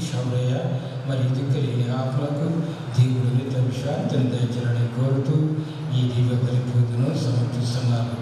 షమరయ్య మరి దిక్కులేని ఆకులకు దేవుడు నిత్య విశ్రాంతిని దయచేయాలని కోరుతూ ఈ దివ్య బలి పూజను సమర్పిస్తున్నారు.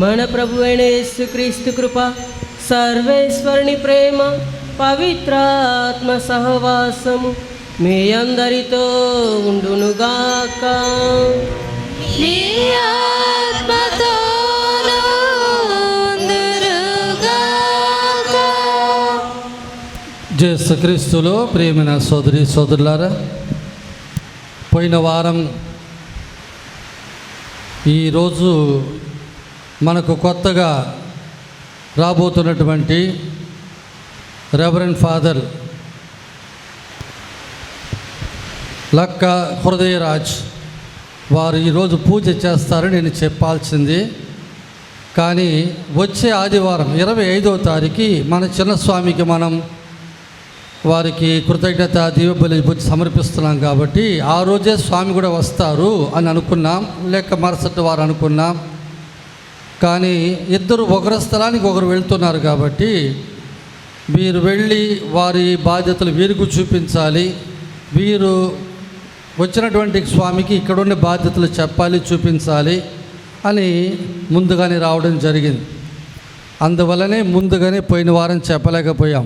మన ప్రభువైన యేసుక్రీస్తు కృప, సర్వేశ్వరుని ప్రేమ, పవిత్రాత్మ సహవాసము మీ అందరితో ఉండునుగాక. యేసుక్రీస్తులో ప్రియమైన సోదరి సోదరులారా, పోయిన వారం ఈరోజు మనకు కొత్తగా రాబోతున్నటువంటి రెవరెండ్ ఫాదర్ లక్క హృదయరాజ్ వారు ఈరోజు పూజ చేస్తారని నేను చెప్పాల్సింది. కానీ వచ్చే ఆదివారం 25వ తారీఖు మన చిన్నస్వామికి మనం వారికి కృతజ్ఞత దీవబలి పూజ సమర్పిస్తున్నాం. కాబట్టి ఆ రోజే స్వామి కూడా వస్తారు అని అనుకున్నాం, లేక మరుసటి వారు అనుకున్నాం. కానీ ఇద్దరు ఒకరి స్థలానికి ఒకరు వెళ్తున్నారు. కాబట్టి వీరు వెళ్ళి వారి బాధ్యతలు వీరికి చూపించాలి. వీరు వచ్చినటువంటి స్వామికి ఇక్కడున్న బాధ్యతలు చెప్పాలి, చూపించాలి అని ముందుగానే రావడం జరిగింది. అందువల్లనే ముందుగానే పోయిన వారం చెప్పలేకపోయాం.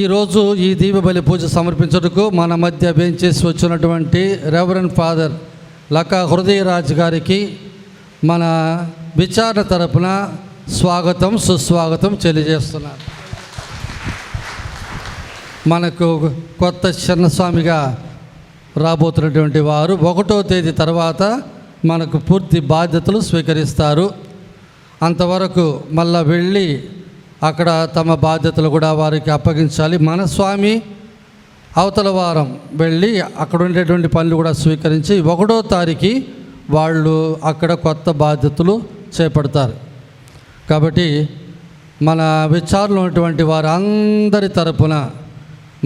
ఈరోజు ఈ దీపబలి పూజ సమర్పించుటకు మన మధ్య వేంచేసి వచ్చినటువంటి రెవరెండ్ ఫాదర్ లక్క హృదయరాజ్ గారికి మన విచారణ తరపున స్వాగతం సుస్వాగతం తెలియజేస్తున్నారు. మనకు కొత్త చిన్నస్వామిగా రాబోతున్నటువంటి వారు 1వ తేదీ తర్వాత మనకు పూర్తి బాధ్యతలు స్వీకరిస్తారు. అంతవరకు మళ్ళా వెళ్ళి అక్కడ తమ బాధ్యతలు కూడా వారికి అప్పగించాలి. మన స్వామి అవతల వారం వెళ్ళి అక్కడ ఉండేటువంటి పనులు కూడా స్వీకరించి 1వ తారీఖు వాళ్ళు అక్కడ కొత్త బాధ్యతలు చేపడతారు. కాబట్టి మన విచారణలో ఉన్నటువంటి వారందరి తరపున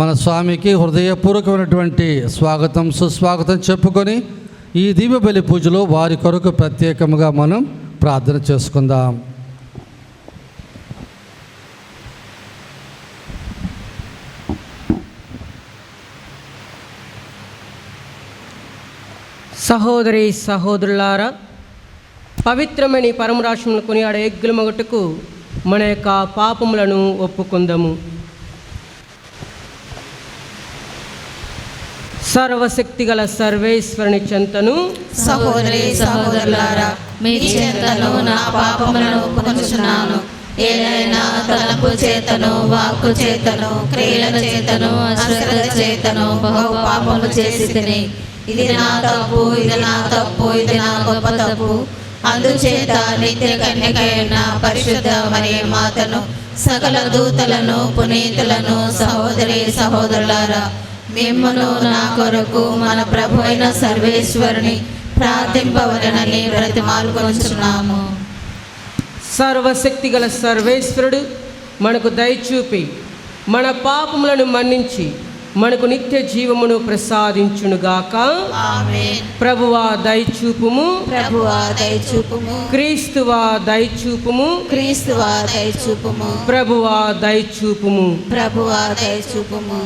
మన స్వామికి హృదయపూర్వకమైనటువంటి స్వాగతం సుస్వాగతం చెప్పుకొని ఈ దీపబలి పూజలో వారి కొరకు ప్రత్యేకంగా మనం ప్రార్థన చేసుకుందాం. సహోదరి సహోదరులారా, పవిత్రమని పరమరాశమును కొనియాడే ఎగ్గుల మొగటుకు మన యొక్క పాపములను ఒప్పుకుందాము. సర్వశక్తి గల సర్వేశ్వరుని చెంతను సహోదరి సహోదరులారా, మీ చెంతను నా పాపములను ఒప్పుకొనుచున్నాను. ఏదైనా తలంపు చేతను, వాక్కు చేతను, క్రియల చేతను, అశ్రద్ధ చేతను బహు పాపములు చేసి తిని, ఇది నా తప్పు, ఇది నా తప్పు, ఇది నా గొప్ప తప్పు. అందుచేత నిత్య కన్యకైన పరిశుద్ధ మరియ మాతను, సకల దూతలను, పునీతులను, సహోదరి సహోదరులారా, మిమ్మును నా కొరకు మన ప్రభు అయిన సర్వేశ్వరుని ప్రార్థింపవలెనని బ్రతిమాలుకొనుచున్నాము. సర్వశక్తి గల సర్వేశ్వరుడు మనకు దయచూపి మన పాపములను మన్నించి మనకు నిత్య జీవమును ప్రసాదించునుగాక. ఆమేన్. ప్రభువా దయచూపుము, ప్రభువా దయచూపుము, క్రీస్తువా దయచూపుము, క్రీస్తువా దయచూపుము, ప్రభువా దయచూపుము. ప్రభువా దయచూపుము.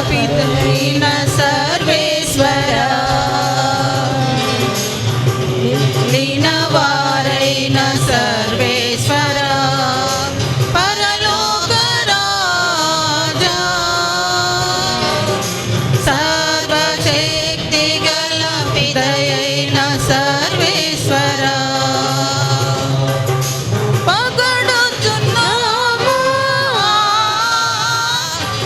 పితైన సర్వేశ్వరా, లీనవారైన సర్వేశ్వరా, పరలోక రాజా, సర్వశక్తి గల పితైన సర్వేశ్వరా, పొగడుచున్నాము,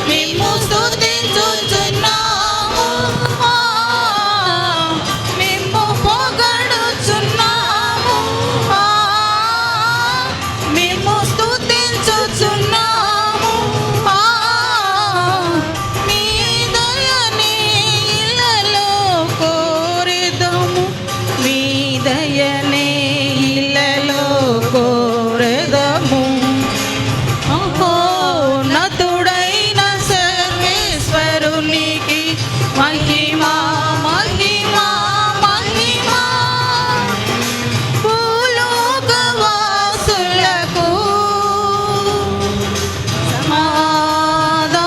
మిమ్ము స్తుతించుచున్నాము, మిమ్ము పొగడుచున్నాము, మిమ్ము స్తుతించుచున్నాము, మీ దయని ఇళ్ళలో కోరెదము, మీ దయని ఇళ్ళలో కోరెదము. మహోన్నతుడైన సర్వేశ్వరునికి మహిమా మహిమా మహిమా, భూలోకవాసులకు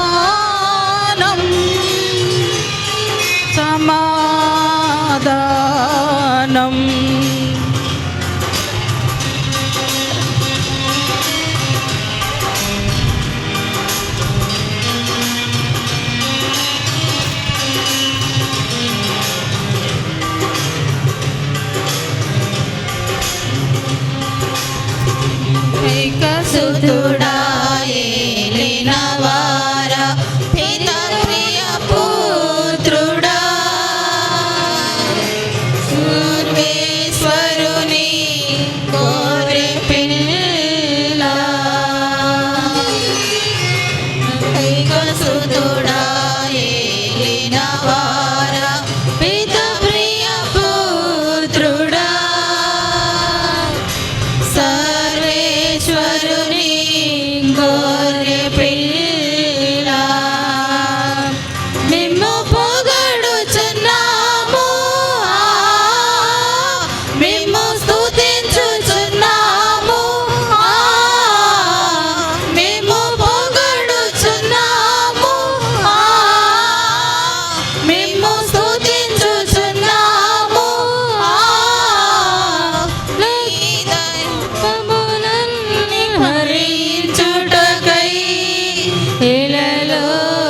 సమాధానం సమాధానం. ఏకసుతుడా ఏలినవారా, పిత ప్రియ పుత్రుడా, సర్వేశ్వరుని గొర్రె పిల్ల, ఏకసుతుడా ఏలినవారా, పిత ప్రియ పుత్రుడా, సర్వేశ్వరుని గొర్రె పిల్ల, మిమ్ము పొగడుచున్నాము, మిమ్ము స్తుతించుచున్నాము, మిమ్ము పొగడుచున్నాము, మిమ్ము స్తుతించుచున్నాము, దైవములన్నీ హరించుటకై ఇలలో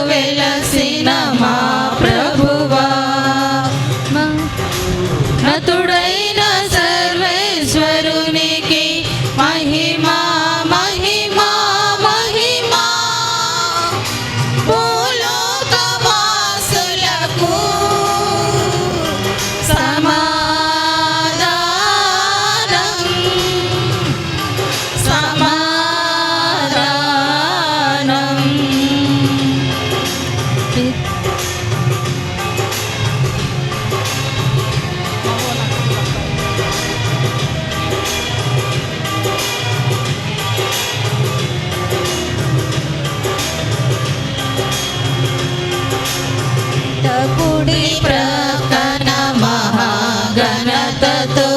వెలసిన మా ప్రభువా, నతుడైన సర్వేశ్వరునికి మహిమా మహిమా మహిమా, భూలోకవాసులకు సమాధానం సమాధానం. కుడి ప్రక్కన మహాఘనతతో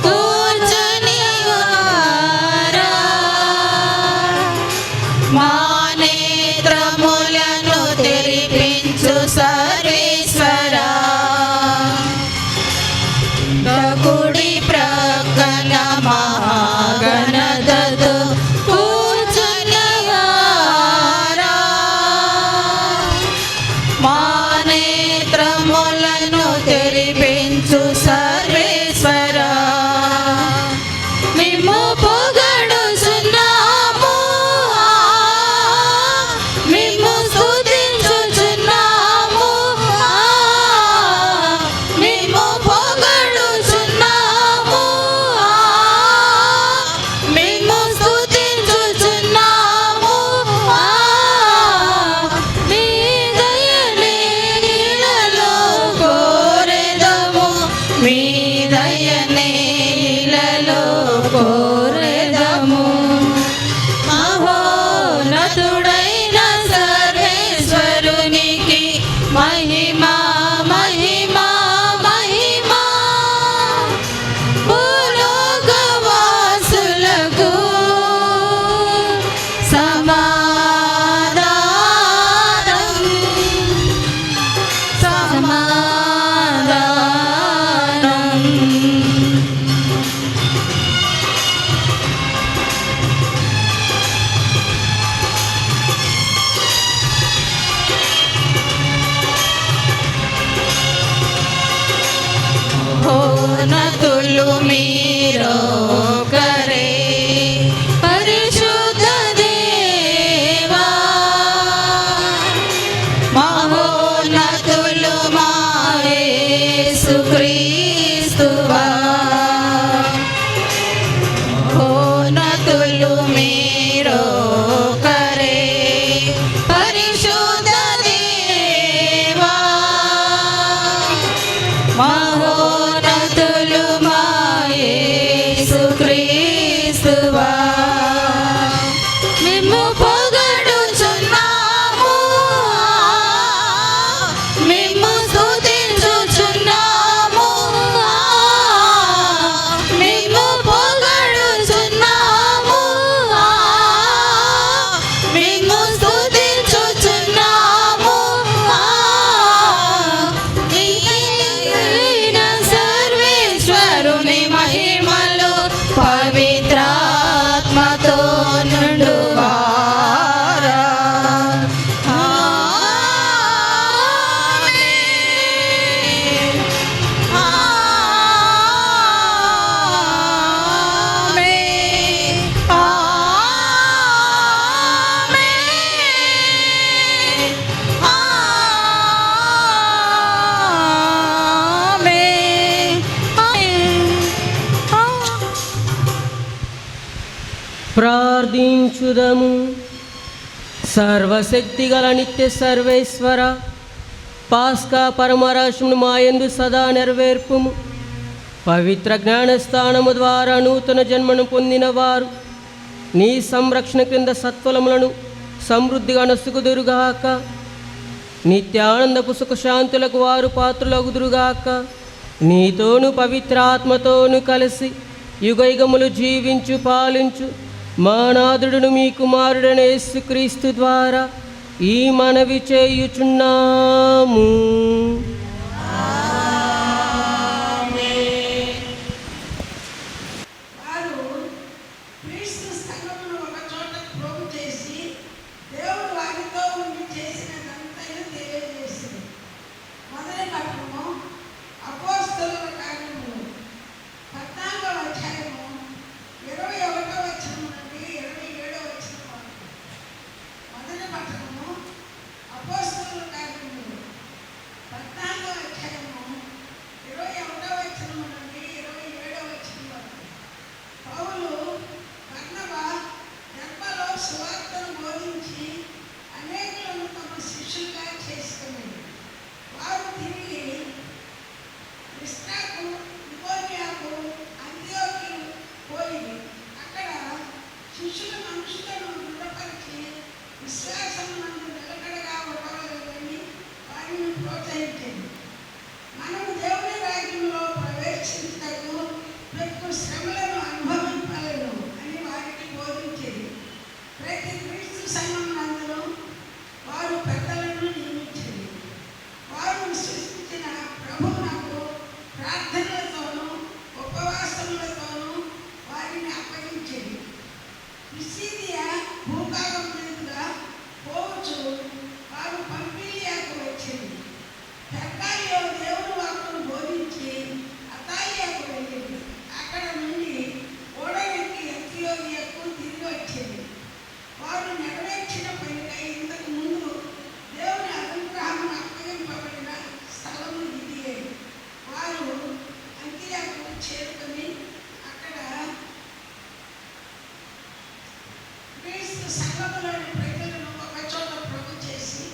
కూర్చొని వారా, మా నేత్రములను తెరిపించు సర్వేశ్వరా, కుడి ప్రక్కన మహాఘనతతో కూర్చొని వారా, మా నేత్రములను తెరిపించు సర్వేశ్వరా, మిమ్ము పొగడుచున్నాము, మిమ్ము స్తుతించుచున్నాము, మిమ్ము పొగడుచున్నాము, మిమ్ము స్తుతించుచున్నాము, మీ దయని ఇళ్ళలో కోరెదము, మీ దయని ఇళ్ళలో కోరెదము. మహోన్నతుడైన సర్వేశ్వరునికి మహిమా మహిమా మహిమా, భూలోకవాసులకు సమాధానం మహోన్నతులు మీరొకరే, పరిశుద్ధ దేవా. మహోన్నతులు మా యేసుక్రీస్తువా, మహోన్నతులు మీరొకరే, పరిశుద్ధ దేవా. మహోన్నతులు మా యేసుక్రీస్తువా, మేము పొగడుచున్నాము, మేము స్తుతించుచున్నాము, మేము పొగడుచున్నాము, మేము స్తుతించుచున్నాము. ఈయన సర్వేశ్వరుని మహిమలు పవిత్రాత్మతో నుండువారా. ఆమేన్. ఆమేన్. ఆమేన్. ప్రార్థించుదము. సర్వశక్తిగల నిత్య సర్వేశ్వర, పాస్కా పరమరాశమును మాయందు సదా నెరవేర్పుము. పవిత్ర జ్ఞానస్థానము ద్వారా నూతన జన్మను పొందిన వారు నీ సంరక్షణ క్రింద సత్ఫలములను సమృద్ధిగా నొసుగుదురుగాక. నిత్యానందపు సుఖశాంతులకు వారు పాత్రులగుదురుగాక. నీతోను పవిత్రాత్మతోను కలిసి యుగయుగములు జీవించు పాలించు మా నాథుడును మీ కుమారుడైన యేసుక్రీస్తు ద్వారా ఈ మనవి చేయుచున్నాము. వారు క్రీస్తు సంఘమును ఒక చోట ప్రోగు చేసి దేవుడు వారితో ఉండి చేసినదంతయు తెలియజేసింది. మొదటి పట్టణము అపోస్తలుల కార్యములు 14వ అధ్యాయము 21వ వచనం నుండి 27వ వచనం వరకు. మొదటి పట్టణము అపోస్తలుల కార్యములు 14వ అధ్యాయము 21వ వచనం నుండి 27వ వచనం వరకు. పౌలు బర్నబా దెర్బలో సువార్తను బోధించి అనేకులను తమ శిష్యులుగా చేసుకున్నారు. వారు తిరిగి లిస్ట్రాకు, ఇకోనియాకు, అంతియోకియకు పోయి అక్కడ శిష్యుల మనుషులను దృఢపరిచి విశ్వాసమునందు నిలకడగా ఉండవలెనని వారిని ప్రోత్సహించింది. మనము దేవుని రాజ్యంలో ప్రవేశించుటకు ప్రతి శ్రమలను అనుభవింపలేను అని వారికి బోధించింది. ప్రతి క్రీస్తు సంఘం నందును వారు పెద్దలను నియమించింది. వారు విశ్వసించిన ప్రభువునకు ప్రార్థనలతోనూ ఉపవాసములతోనూ వారిని అప్పగించింది. పిసిదియా భూభాగం మీదుగా పోవచ్చు వారు పంపిలియాకు వచ్చింది. పెర్గాలియో దేవుని వాక్కును బోధించి అతాలియాకు వెళ్ళింది. అక్కడ నుండి ఓడలెక్కి అంతియోకియకు తిరిగి వచ్చింది. వారు నెరవేర్చిన పనికై ఇంతకు ముందు దేవుని అనుగ్రహం అప్పగింపబడిన స్థలము ఇదియే. వారు అంతియాకు చేరుకొని అక్కడ క్రీస్తు సంఘములోని ప్రజలను ఒక చోట ప్రభు చేసి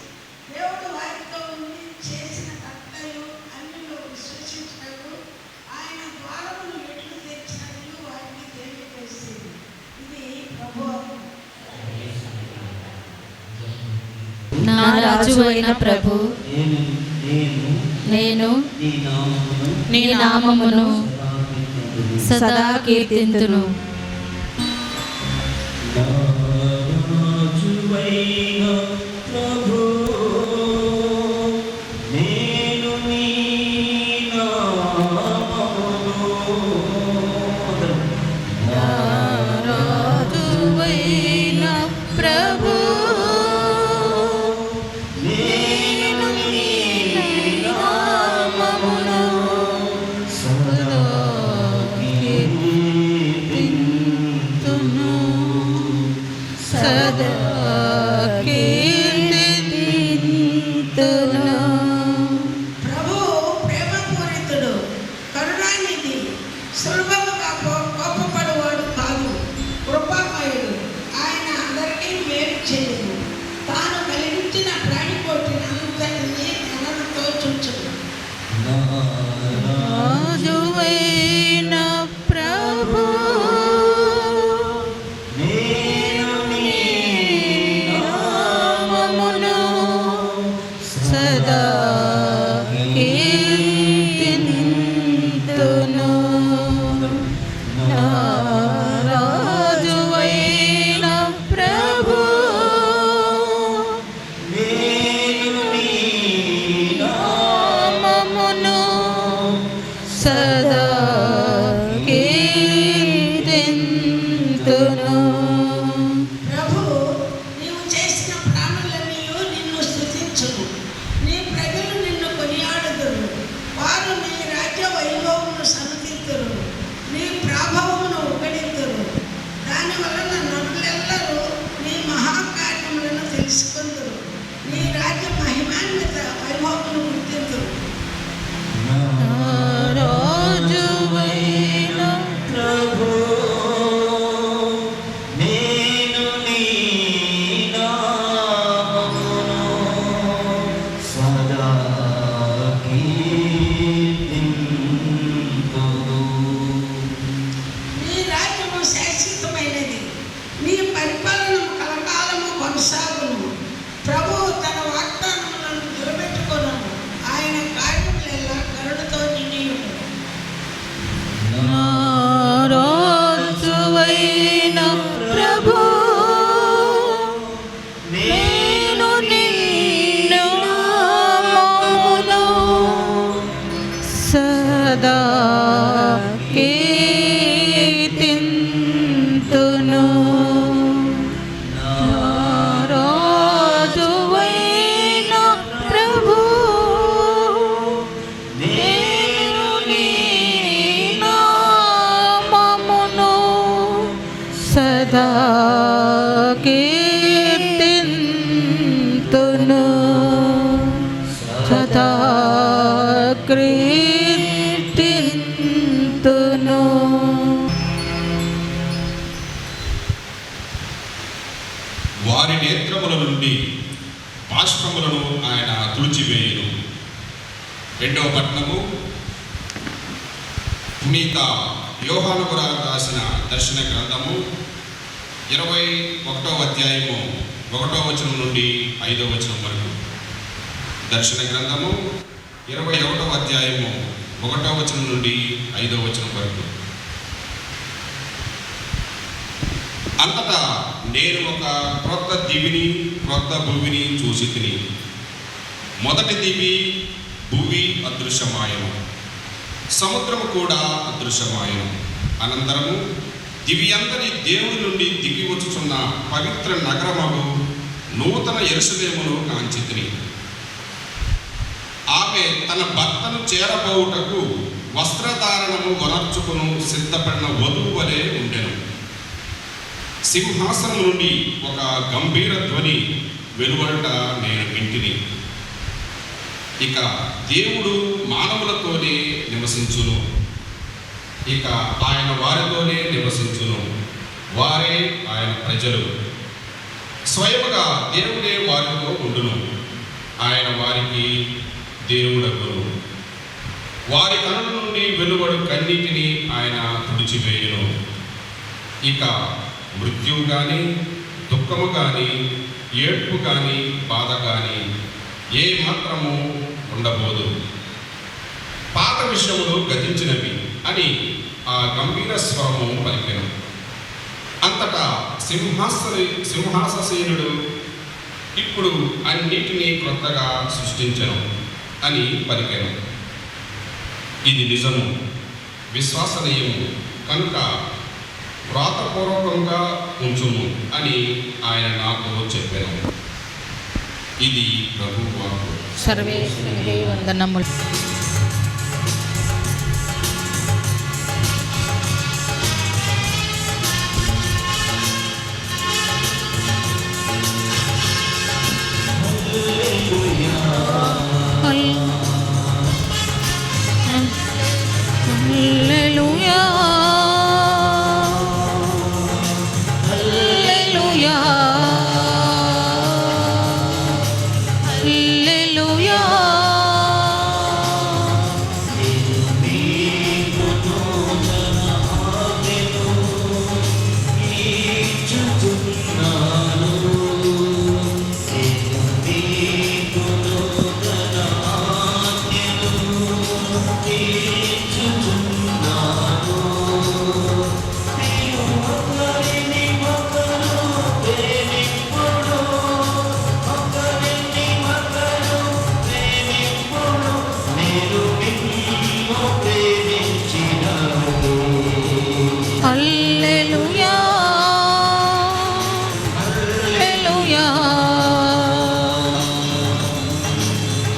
దేవుడు వారితో ఉండి చేసిన కర్తలు అన్నిలో విశ్వసించినట్టు ఆయన ద్వారమును ఎట్లు తెచ్చినట్లు వారిని తెలియజేసింది. ఇది ప్రభువు. నా రాజు అయిన ప్రభు, నేను నీ నామమును సదా కీర్తింతును. రాజువైన ప్రభు, నేను నీ నామమును. రాజువైన ప్రభు, నేను నీ నామమును సదా సదా కీర్తింతును. నా రాజువైన ప్రభు నేను నీ నామమును సదా కీర్తింతును. ప్రభు, నీవు చేసిన ప్రాణులన్నీ నిన్ను స్తుతించును. నీ ప్రజలు నిన్ను కొనియాడుదురు. వారు నీ రాజ్య వైభవమును సన్నుతింతురు. నీ ప్రాభవమును ఉగడింతురు. దాని వలన నరులెల్లరూ నీ మహాకార్యములను తెలుసుకుందురు. నీ రాజ్య మహిమాన్విత వైభవమును గుర్తింతురు. నా రాజువైన ప్రభు నేను నీ నామమును సదా కీర్తింతును. నీ రాజ్యము శాశ్వతమైనది. నీ పరిపాలన కలకాలము కొనసాగును. ప్రభువు తన వాగ్దానములను నిలబెట్టుకొను. ఆయన కార్యములెల్లా కరుణతో నిండి ఉండును. నా రాజువైన ప్రభు నేను నిన్ను నామమును సదా కీర్తింతును. నా రాజువైన ప్రభు నేను నీ నామమును సదా కీర్తింతును. సదా కీర్తింతును. వారి నేత్రముల నుండి బాష్పములను ఆయన తుడిచివేయును. రెండవ పట్టణము పునీత యోహాను గారు రాసిన దర్శన గ్రంథము 21వ అధ్యాయము 1వ వచనం నుండి 5వ వచనం వరకు. దర్శన గ్రంథము 21వ అధ్యాయము 1వ వచనం నుండి 5వ వచనం వరకు. అంతటా నేను ఒక క్రొత్త దివిని క్రొత్త భూమిని చూసి తిని. మొదటి దివి భూమి అదృశ్యమాయను, సముద్రము కూడా అదృశ్యమాయను. అనంతరము దివి అందరి దేవుని నుండి దిగి వచ్చుచున్న పవిత్ర నగరమగు నూతన యెరూషలేమును కాంచి తిని. ఆమె తన భర్తను చేరబోవుటకు వస్త్రధారణము వనర్చుకును సిద్ధపడిన వధువు వలె ఉండెను. సింహాసనం నుండి ఒక గంభీర ధ్వని వెలువడట నేను వింటిని. ఇక దేవుడు మానవులతోనే నివసించును, ఇక ఆయన వారితోనే నివసించును, వారే ఆయన ప్రజలు. స్వయముగా దేవుడే వారితో ఉండును, ఆయన వారికి దేవుడగును. వారి కనుల నుండి వెలువడు కన్నీటిని ఆయన తుడిచివేయును. ఇక మృత్యువు కానీ, దుఃఖము కానీ, ఏడ్పు కానీ, బాధ కానీ ఏ మాత్రము ఉండబోదు. పాత విషయములు గతించినవి అని ఆ గంభీర స్వరము పలికెను. అంతటా సింహాసనశీనుడు ఇప్పుడు అన్నిటినీ క్రొత్తగా సృష్టించెను అని పలికెను. ఇది నిజము, విశ్వసనీయము కనుక వ్రాతపూర్వకంగా ఉంచుము అని ఆయన నాతో చెప్పాను. ఇది ప్రభువు వాక్కు. సర్వేశ్వరునికి వందనములు. హల్లెలూయా, హల్లెలూయా, హల్లెలూయా,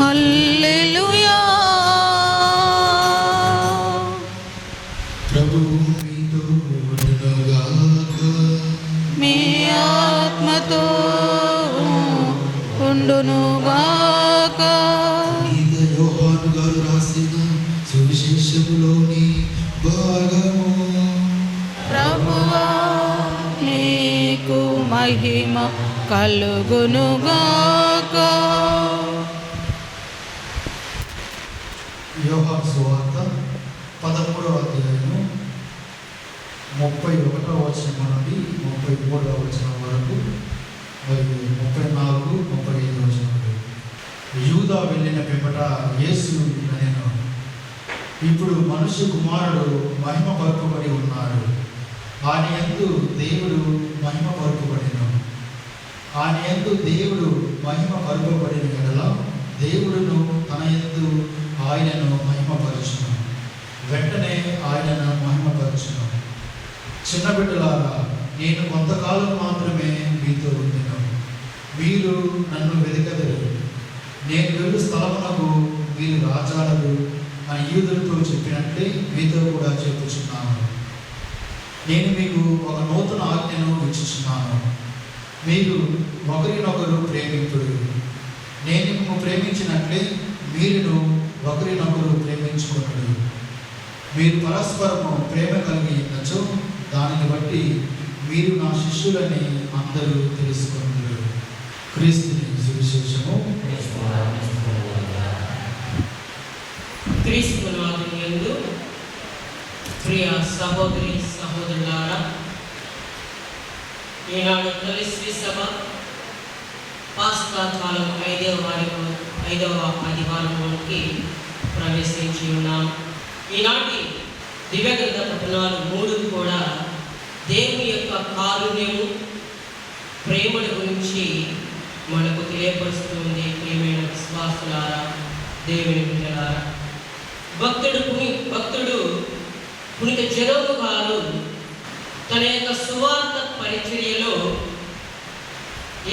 హల్లెలూయా. ప్రభువు మీతో ఉండునుగాక. మీ ఆత్మతో ఉండునుగాక. పునీత యోహాను గారు రాసిన సువిశేషములోని భాగము. ప్రభువా నీకు మహిమ కలుగునుగాక. యోహాను సువార్త 13వ అధ్యాయము 31వ వచనం నుండి 33వ వచనం వరకు మరియు 34, 35 వచనాలు. యూదా వెళ్ళిన పిమ్మట యేసు నేను ఇప్పుడు మనుష్య కుమారుడు మహిమ పరపబడి ఉన్నాడు. ఆయన యందు దేవుడు మహిమ పరపబడిన ఆయన యందు దేవుడు మహిమ పరపబడిన ఎడల దేవుడును తన యందు ఆయనను మహిమపరచును. వెంటనే ఆయనను మహిమపరచును. చిన్న బిడ్డలారా, నేను కొంతకాలం మాత్రమే మీతో ఉండిన. మీరు నన్ను వెదకదరు. నేను వెళ్ళు స్థలమునకు మీరు రాజాలరు అని యూదులతో చెప్పినట్లే మీతో కూడా చెప్పుచున్నాను. నేను మీకు ఒక నూతన ఆజ్ఞను ఇచ్చుచున్నాను. మీరు ఒకరినొకరు ప్రేమింపుడు. నేను మిమ్మల్ని ప్రేమించినట్లే మీరును ఒకరినొకరు ప్రేమించుకున్నాడు. మీరు పరస్పరము ప్రేమ కలిగి ఉండొచ్చు. దానిని బట్టి మీరు నా శిష్యులని అందరూ తెలుసుకున్నారు. క్రీస్తుని సువిశేషము. క్రీస్తునాథుని యందు ప్రియ సహోదరి సహోదరులారా, ఈనాడు తొలి శ్రీ సభ పాస్కా కాలం 5వ ఆదివారంలోకి ప్రవేశించి ఉన్నాం. ఈనాటి దివ్యగ్రంథ పఠనాలు 3 కూడా దేవుని యొక్క కారుణ్యము, ప్రేమల గురించి మనకు తెలియపరుస్తుంది. ప్రియమైన విశ్వాసులారా, దేవుని బిడ్డలారా, భక్తుడు పునీత జెరోము గారు తన యొక్క సువార్త పరిచర్యలో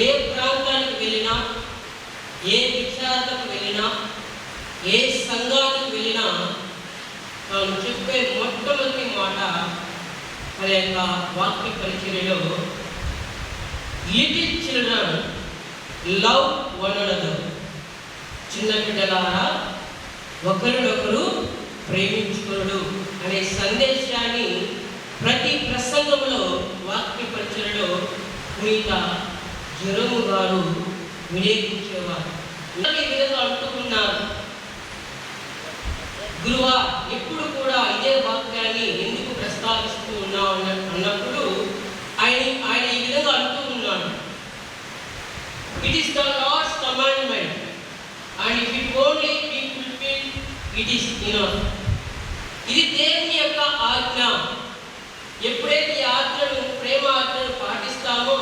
ఏ ప్రాంతానికి వెళ్ళినా, ఏ విచారణకు వెళ్ళినా, ఏ సంఘానికి వెళ్ళినా తాను చెప్పే మొట్టమొదటి మాట తన యొక్క వాక్య పరిచర్యలో, little children love one another. చిన్న బిడ్డలారా, ఒకరినొకరు ప్రేమించుకునుడు అనే సందేశాన్ని ప్రతి ప్రసంగంలో, వాక్య పరిచర్యలో పునీత జెరోము గారు వినియోగించేవారు. ఈ విధంగా అంటున్నారు, గురువా ఎప్పుడు కూడా ఇదే వాక్యాన్ని ఎందుకు ప్రస్తావిస్తూ ఉన్నావు అన్నప్పుడు ఆయన ఈ విధంగా అంటూ ఉన్నాడు, it is the lord's commandment and if it only be fulfilled it is enough. ఇది దేవుని యొక్క ఆజ్ఞ. ఎప్పుడైతే ఈ ఆజ్ఞను, ప్రేమ ఆజ్ఞను పాటిస్తామో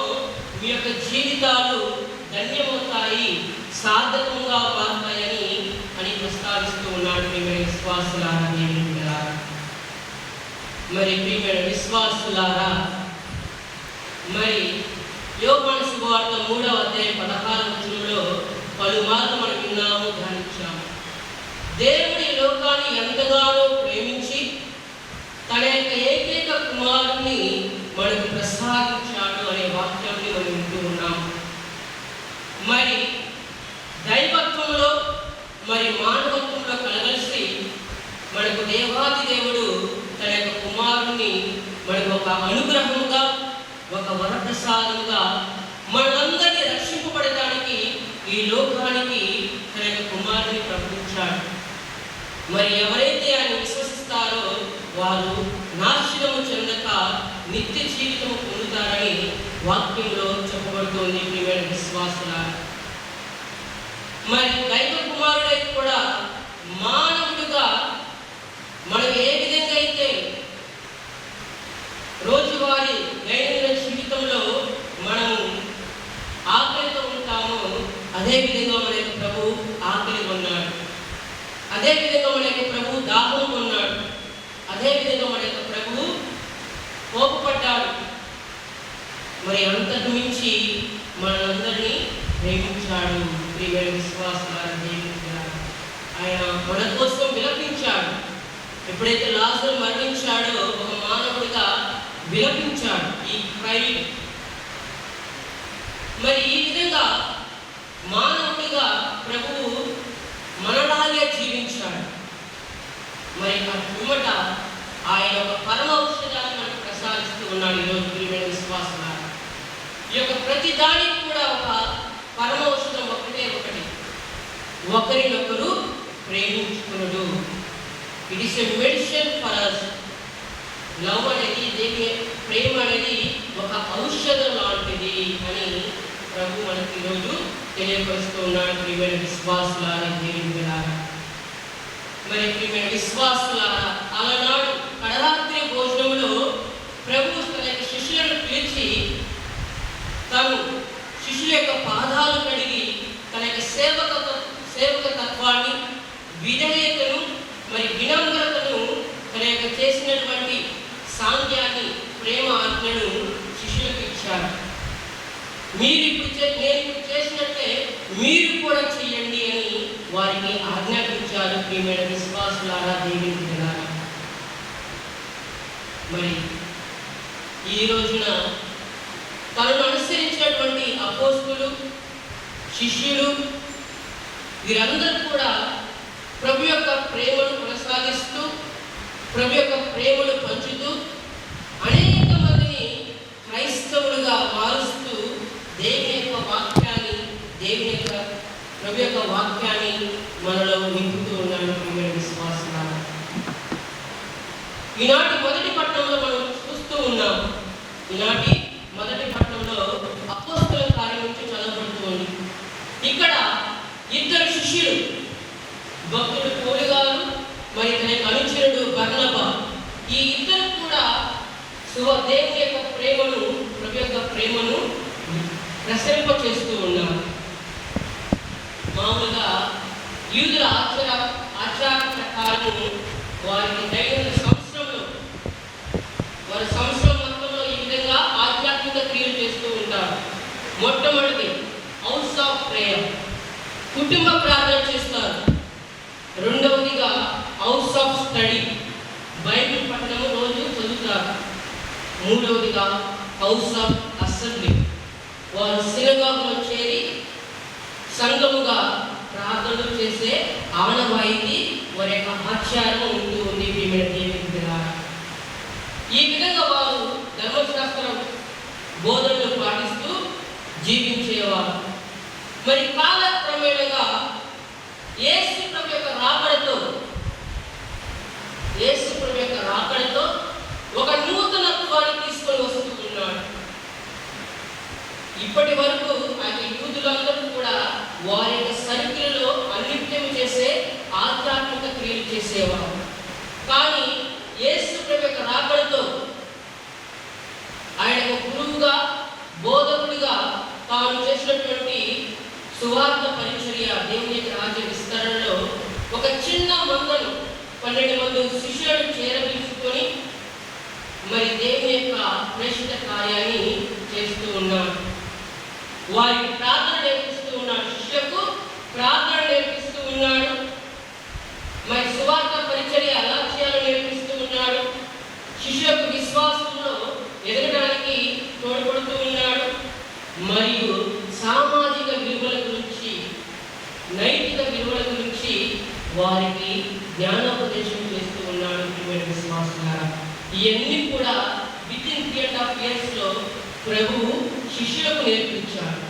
మీ యొక్క జీవితాలు ధన్యమవుతాయి, సార్థకంగా మారుతాయని ప్రస్తావిస్తూ ఉన్నాడు. ప్రియమైన విశ్వాసులారా, దేవుని బిడ్డలారా, మరి ప్రియమైన విశ్వాసులారా, మరి యోహాను సువార్త 3వ అధ్యాయం 16వ వచనంలో పలుమార్లు మనం విన్నాము, ధ్యానించాము. దేవుడి లోకాన్ని ఎంతగానో ప్రేమించి తన యొక్క ఏకైక కుమారుని మనకు ప్రసాదించాడు అనే వాక్యాన్ని మనం వింటూ ఉన్నాము. మరి దైవత్వంలో, మరి మానవత్వంలో కలగలిసి మనకు దేవాది దేవుడు తన యొక్క కుమారుణ్ణి మనకు ఒక అనుగ్రహముగా, ఒక వరప్రసాదముగా మనందరినీ రక్షింపబడటానికి ఈ లోకానికి తన యొక్క కుమారుని ప్రకటించాడు. మరి ఎవరైతే ఆయన విశ్వసిస్తారో వారు నాశనము చెందక నిత్య జీవితము పొందుతారని వాక్యంలో చెప్పబడుతోంది. ప్రియమైన విశ్వాసులారా, మరి దైవ కుమారుడై కూడా మానవుడిగా మనం ఏ విధంగా అయితే రోజువారీ దైనందిన జీవితంలో మనము ఆకలితో ఉంటామో అదేవిధంగా మన యొక్క ప్రభు ఆకలి కొన్నాడు, అదేవిధంగా మన యొక్క ప్రభు దాహం కొన్నాడు, అదేవిధంగా మన యొక్క ప్రభు కోపపడ్డాడు. మరి అంతకు మించి మనందరినీ ప్రేమించాడు. ప్రియమైన విశ్వాసాల దేవుని ఎప్పుడైతే లాజరు మరణించాడో ఒక మానవుడిగా విలపించాడు, ఈ క్రైడ్. మరి ఈ విధంగా మానవుడిగా ప్రభువు మనలాగే జీవించాడు. మరి అటుమట ఆయన ఒక పరమ ఔషధాన్ని మనకు ప్రసాదిస్తూ ఉన్నాడు. ఈరోజు ప్రియమైన విశ్వాసులారా, ఈ యొక్క ప్రతి దానికి కూడా ఒక పరమ ఔషధం ఒకటే ఒకటి, ఒకరినొకరు ప్రేమించుకునుడు. It is a medicine for us. Love అనేది, దేని ప్రేమ అనేది ఒక ఔషధం లాంటిది అని ప్రభు మనకి ఈరోజు తెలియపరుస్తూ ఉన్నాడు. ప్రియమైన విశ్వాసులారా, దేవుని బిడ్డలారా, మరి ప్రియమైన విశ్వాసులారా, అలనాడు కడరాత్రి భోజనంలో ప్రభు తన యొక్క శిష్యులను పిలిచి తను శిష్యుల యొక్క పాదాలు కడిగి తన యొక్క సేవక తత్వాన్ని, విధేయతను, మరి వినమ్రతను, తన యొక్క చేసినటువంటి సాంఖ్యాన్ని, ప్రేమ ఆజ్ఞను శిష్యులకు ఇచ్చారు. నేను ఇప్పుడు చేసినట్టే మీరు కూడా చెయ్యండి అని వారికి ఆజ్ఞాపించారు. ప్రియమైన విశ్వాసులారా, దేవుని బిడ్డలారా, మరి ఈ రోజున తనను అనుసరించినటువంటి అపోస్తలులు, శిష్యులు, వీరందరూ కూడా ప్రభు యొక్క ప్రేమను కొనసాగిస్తూ, ప్రభు యొక్క ప్రేమను పంచుతూ, అనేక మందిని క్రైస్తవులుగా మారుస్తూ, దేవుని యొక్క వాక్యాన్ని, ప్రభు యొక్క వాక్యాన్ని మనలో నింపుతూ ఉన్నాడు. ప్రియమైన విశ్వాసులారా, ఈనాటి మొదటి పట్టణంలో మనం చూస్తూ ఉన్నాం. ఈనాటి మొదటి పట్టణంలో అపోస్తలుల కార్యం నుంచి చదవబడుతూ ఉంది. ఇక్కడ ఇద్దరు శిష్యులు, భక్తుడు పౌలు గారు, మరి తన అనుచరుడు బర్నబా, ఈ ఇద్దరు కూడా దేవుని యొక్క ప్రేమను, ప్రభు యొక్క ప్రేమను ప్రసరింప చేస్తూ ఉన్నారు. మామూలుగా యూదుల ఆచార ప్రకారం వారికి దైనందిన సంవత్సరంలో, వారి సంవత్సరం మొత్తంలో ఈ విధంగా ఆధ్యాత్మిక క్రియలు చేస్తూ ఉంటారు. మొట్టమొదటి హౌస్ ఆఫ్ ప్రేయర్, కుటుంబ ప్రార్థన చేస్తారు. రెండవదిగా హౌస్ ఆఫ్ స్టడీ, బైబిల్ పఠనము రోజు చదువుతారు. మూడవదిగా హౌస్ ఆఫ్ అసెంబ్లీ, వారు సినగాగులో చేరి సంఘముగా ప్రార్థనలు చేసే ఆనవాయితీ వారి యొక్క ఆచారం ఉంటూ ఉంది. ప్రియమైన దేవుని బిడ్డలారా, ఈ విధంగా వారు ధర్మశాస్త్రం బోధనలు పాటిస్తూ జీవించేవారు. మరి కాలక్రమేణగా యేసు ప్రభు యొక్క రాకడతో ఒక నూతనత్వాన్ని తీసుకొని వస్తూ ఉన్నాడు. ఇప్పటి వరకు ఆయన యూదులందరూ కూడా వారి యొక్క సర్కిల్లో అన్నిత్యం చేసే ఆధ్యాత్మిక క్రియలు చేసేవారు. కానీ యేసు ప్రభు యొక్క రాకడతో ఆయన ఒక గురువుగా, బోధకుడిగా తాను చేసినటువంటి సువార్త పరిచర్య, దేవుని యొక్క రాజ్య విస్తరణలో ఒక చిన్న మందను 12 మంది శిష్యులను చేరబీసుకొని మరి దేవుని యొక్క ప్రేషిత కార్యాన్ని చేస్తూ ఉన్నాడు. వారికి ప్రార్థన నేర్పిస్తూ ఉన్నాడు, శిష్యులకు ప్రార్థన నేర్పిస్తూ ఉన్నాడు. మరి సువార్త పరిచర్య ఎలా చేయాలో నేర్పిస్తూ ఉన్నాడు. శిష్యులకు విశ్వాసంలో ఎదగడానికి తోడ్పడుతూ ఉన్నాడు. మరియు సామాజిక విలువల గురించి, నైతిక విలువల గురించి వారికి జ్ఞానోపదేశం చేస్తూ ఉన్నాడు. ప్రియమైన విశ్వాసులారా, ఇవన్నీ కూడా వితిన్ 3.5 years లో ప్రభువు శిష్యులకు నేర్పించాడు.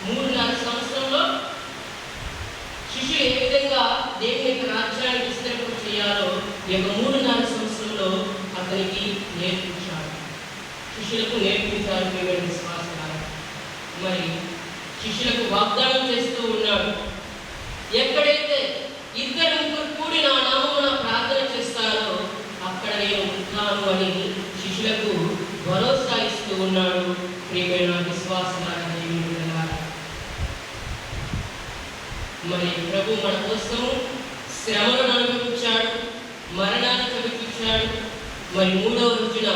3.5 సంవత్సరంలో శిష్యులు ఏ విధంగా దేవుని యొక్క రాజ్యాన్ని విస్తరింప చేయాలో ఈ యొక్క 3.5 సంవత్సరంలో అతనికి నేర్పించాడు, శిష్యులకు నేర్పించారు. ప్రియమైన విశ్వాసులారా, మరి శిష్యులకు వాగ్దానం చేస్తూ ఉన్నాడు, ఎక్కడైతే 2-3 కూడి నా నామమున ప్రార్థన చేస్తారో అక్కడ నేను ఉంటాను అని శిష్యులకు భరోసా ఇస్తూ ఉన్నాడు. ప్రియమైన విశ్వాసులారా, దేవుని బిడ్డలారా, మరి ప్రభు మన కోసం శ్రమను అనుభవించాడు, మరణాన్ని చవిపించాడు. మరి 3వ రోజున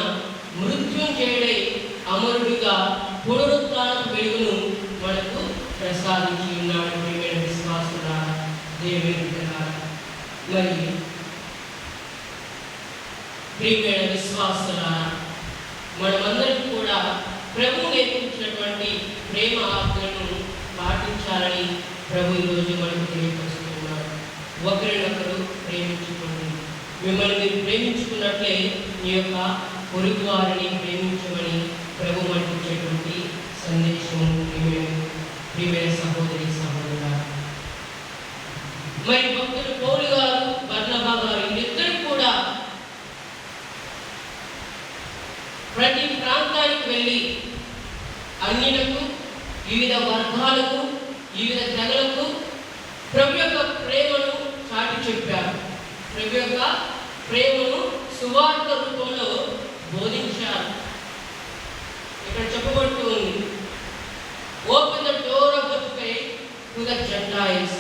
మృత్యుంజయుడై అమరుడిగా పునరుత్థాన వెలుగును మనకు ప్రసాదించి ఉన్నాడు. ప్రియమైన విశ్వాసులారా, దేవుని బిడ్డలారా, మరి ప్రియమైన విశ్వాసులారా, మనమందరం కూడా ప్రభు నేర్పించినటువంటి ప్రేమ ఆజ్ఞలను పాటించాలని ప్రభు ఈరోజు మనకు తెలియపరుస్తున్నారు. ఒకరినొకరు ప్రేమించుకోండి. మిమ్మల్ని మీరు ప్రేమించుకున్నట్లే మీ యొక్క పొరుగు వారిని ప్రేమించమని ప్రభు మనకి ఇచ్చేటువంటి సందేశము. ప్రియమైన సహోదరి సహోదరులారా, మరి భక్తులు పౌలు గారు, బర్నబా గారు వీళ్ళిద్దరూ కూడా ప్రతి ప్రాంతానికి వెళ్ళి అన్యులకు, వివిధ వర్గాలకు, వివిధ తెగలకు ప్రభు యొక్క ప్రేమను చాటి చెప్పారు. ప్రభు యొక్క ప్రేమను సువార్త రూపంలో బోధించారు. ఇక్కడ చెప్పబడుతూ ఉంది, open the door of the faith to the gentiles.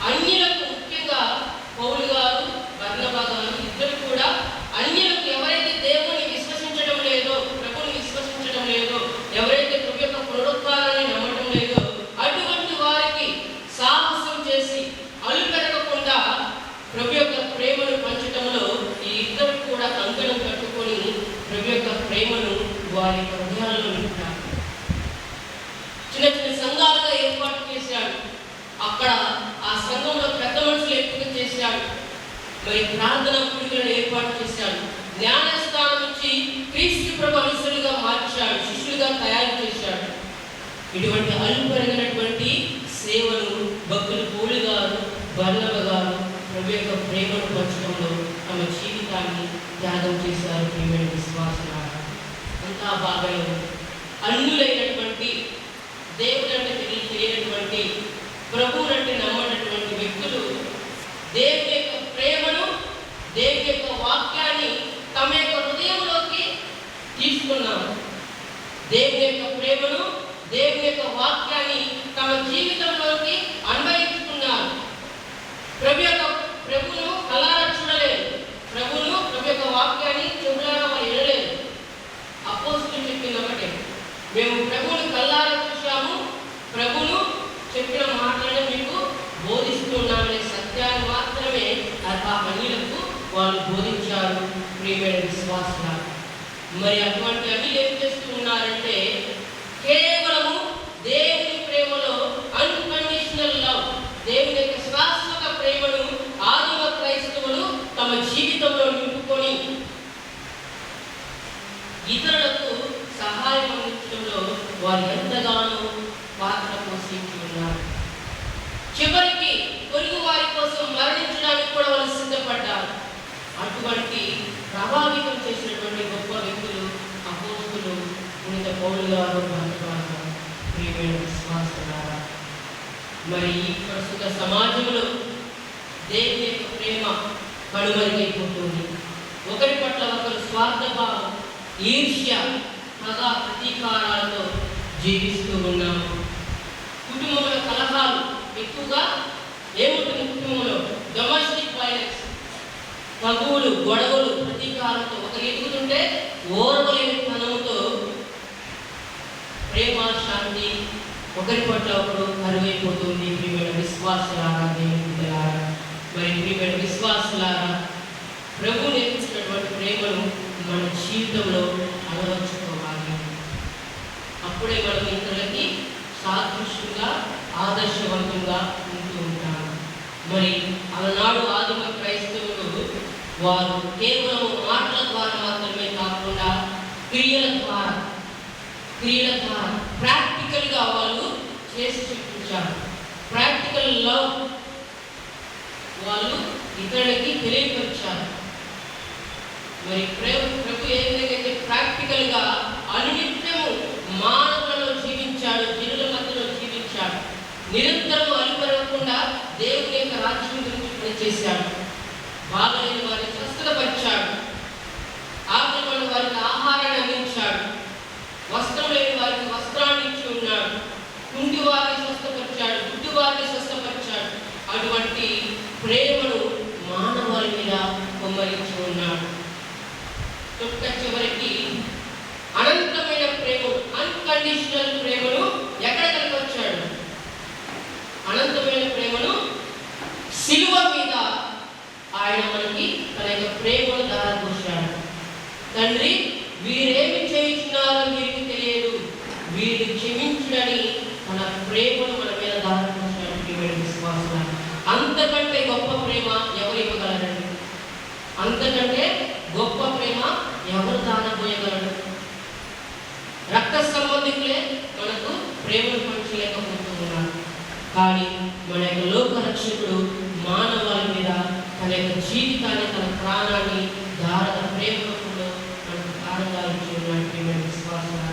అన్యులకు, ముఖ్యంగా పౌలు గారు, బర్నబా గారు ఇద్దరు కూడా అన్యులకు, ఎవరైతే దేవుని విశ్వసించడం లేదో, ప్రభుని విశ్వసించడం లేదో, ఎవరైతే ప్రభు యొక్క పునరుద్ధారాన్ని నమ్మటం లేదో అటువంటి వారికి సాహసం చేసి అలుపెరగకుండా ప్రభు యొక్క ప్రేమను పంచటంలో ఈ ఇద్దరు కూడా కంకణం కట్టుకొని ప్రభు యొక్క ప్రేమను వారి హృదయాల్లో నింపారు. చిన్న చిన్న సంఘాలుగా ఏర్పాటు చేశాడు. అక్కడ ఆ సంఘంలో పెద్ద మనుషులు ఎంపిక చేశాడు. మరి ప్రార్థనా కూడికలను ఏర్పాటు చేశాడు. జ్ఞానస్థానం నుంచి క్రీస్తు ప్రభు అనుసరులుగా మార్చాడు, శిష్యులుగా తయారు చేశాడు. ఇటువంటి అలుపెరగినటువంటి సేవను భక్తులు పౌలు గారు, బర్నబా గారు ప్రభు యొక్క ప్రేమను పంచడంలో తమ జీవితాన్ని త్యాగం చేశారు. ప్రియమైన విశ్వాసులారా, అంతా బాగానే ఉంది. అన్యులైనటువంటి, దేవుడు అంటే తెలియనటువంటి, ప్రభువునంటే నమ్మనటువంటి వ్యక్తులు దేవుని యొక్క ప్రేమను, దేవుని యొక్క వాక్యాన్ని తమ యొక్క హృదయంలోకి తీసుకున్నారు. దేవుని యొక్క ప్రేమను, దేవుని యొక్క వాక్యాన్ని తమ జీవితంలోకి అన్వయించుకున్నారు. ప్రభువును కళ్ళారా చూడలేదు, ప్రభు యొక్క వాక్యాన్ని చెవులారా వారు వినలేదు. అపోస్తలులు చెప్పింది ఒకటే, మేము ప్రభువును కళ్ళారా చూశాము, ప్రభువును చెప్పిన మాటలను మీకు బోధిస్తున్నామనే సత్యాన్ని మాత్రమే ఆ అన్యులకు వాళ్ళు బోధించారు. ప్రియమైన విశ్వాసులారా, మరి అటువంటి అన్యులు ఏం చేస్తూ ఉన్నారంటే కేవలము దేవుని ప్రేమలో అన్కండిషనల్ లవ్, దేవుని యొక్క శాశ్వత ప్రేమను ఆదిమ క్రైస్తవులు తమ జీవితంలో నింపుకొని ఇతరులకు సహాయం అందించడంలో వారు ఎంతగానో పాత్ర పోషించి ఉన్నారు. చివరికి పొరుగు వారి కోసం మరణించడానికి కూడా వాళ్ళు సిద్ధపడ్డారు. అటువంటి ప్రభావితం చేసినటువంటి గొప్ప వ్యక్తులు అపోస్తలులు పునీత పౌలు గారు, బర్నబా గారు. ప్రియమైన విశ్వాసులారా, మరి ఈ ప్రస్తుత సమాజంలో దేవుని యొక్క ప్రేమ కనుమరుగైపోతుంది. ఒకరి పట్ల ఒకరు స్వార్థభావం, ఈర్ష్య, పగ, ప్రతీకారాలతో జీవిస్తూ ఉన్నాము. కుటుంబంలో కలహాలు ఎక్కువగా ఏముంటుంది? కుటుంబంలో డొమెస్టిక్ వైలెన్స్, తగువులు, గొడవలు, ప్రతీకారంతో ఒకరు ఎదుగుతుంటే ఓర్వలేని తనముతో ప్రేమ, శాంతి ఒకరి పట్ల ఒకరు కరువైపోతుంది. ప్రియమైన విశ్వాసులారా, దేవుని బిడ్డలారా, మరి ప్రియమైన విశ్వాసులారా, ప్రభు నేర్పించినటువంటి ప్రేమను మన జీవితంలో అలవర్చుకోవాలి. అప్పుడే మనం ఇతరులకి సాదృశ్యంగా, ఆదర్శవంతంగా ఉంటూ ఉంటాము. మరి ఆనాడు ఆదిమ క్రైస్తవులు వారు కేవలం మాటల ద్వారా మాత్రమే కాకుండా క్రియల ద్వారా ప్రాక్టికల్గా వాళ్ళు చేసి చూపించారు. ప్రాక్టికల్ లవ్ వాళ్ళు ఇతరులకి తెలియపరిచారు. మరి ప్రభు ఏ విధంగా ప్రాక్టికల్గా అనునిత్యము మానవులలో జీవించాడు, జనుల మధ్యలో జీవించాడు, నిరంతరం అలుపెరగకుండా దేవుని యొక్క రాజ్యం గురించి పనిచేశాడు. బాగలేని వారిని స్వస్థతపరిచాడు, ఆకలి ఉన్న వారికి ఆహారాన్ని అందించాడు, వస్త్రం లేని వారికి వస్త్రాన్ని ఇచ్చి ఉన్నాడు, కుంటి వారిని స్వస్థపరిచాడు, గుడ్డి వారిని స్వస్థపరిచాడు. అటువంటి ప్రేమను మానవాళి మీద కుమ్మరించి ఉన్నాడు. చివరికి అనంతమైన ప్రేమను, అన్కండిషనల్ ప్రేమను ఎక్కడ కనపరిచాడు? అనంతమైన ప్రేమను సిలువ మీద ఆయన మనకి తన యొక్క ప్రేమను దారపోశాడు. తండ్రి వీరేమి చేయించినారో వీరికి తెలియదు, వీరు క్షమించుడని మన ప్రేమను మన మీద దారిపోసినటువంటి విశ్వాసం. అంతకంటే గొప్ప ప్రేమ ఎవరు ఇవ్వగలరండి? అంతకంటే గొప్ప ప్రేమ ఎవరు దానపోయగలరు? రక్త సంబంధికులే మనకు ప్రేమను పంచలేకపోతున్నారు. కానీ మన యొక్క లోక రక్షకుడు మానవాళి మీద తన యొక్క జీవితాన్ని, తన ప్రాణాన్ని దారుణ ప్రేమ రూపంలో మనకు దారుణంగా ఇచ్చినటువంటి విశ్వాసాలు.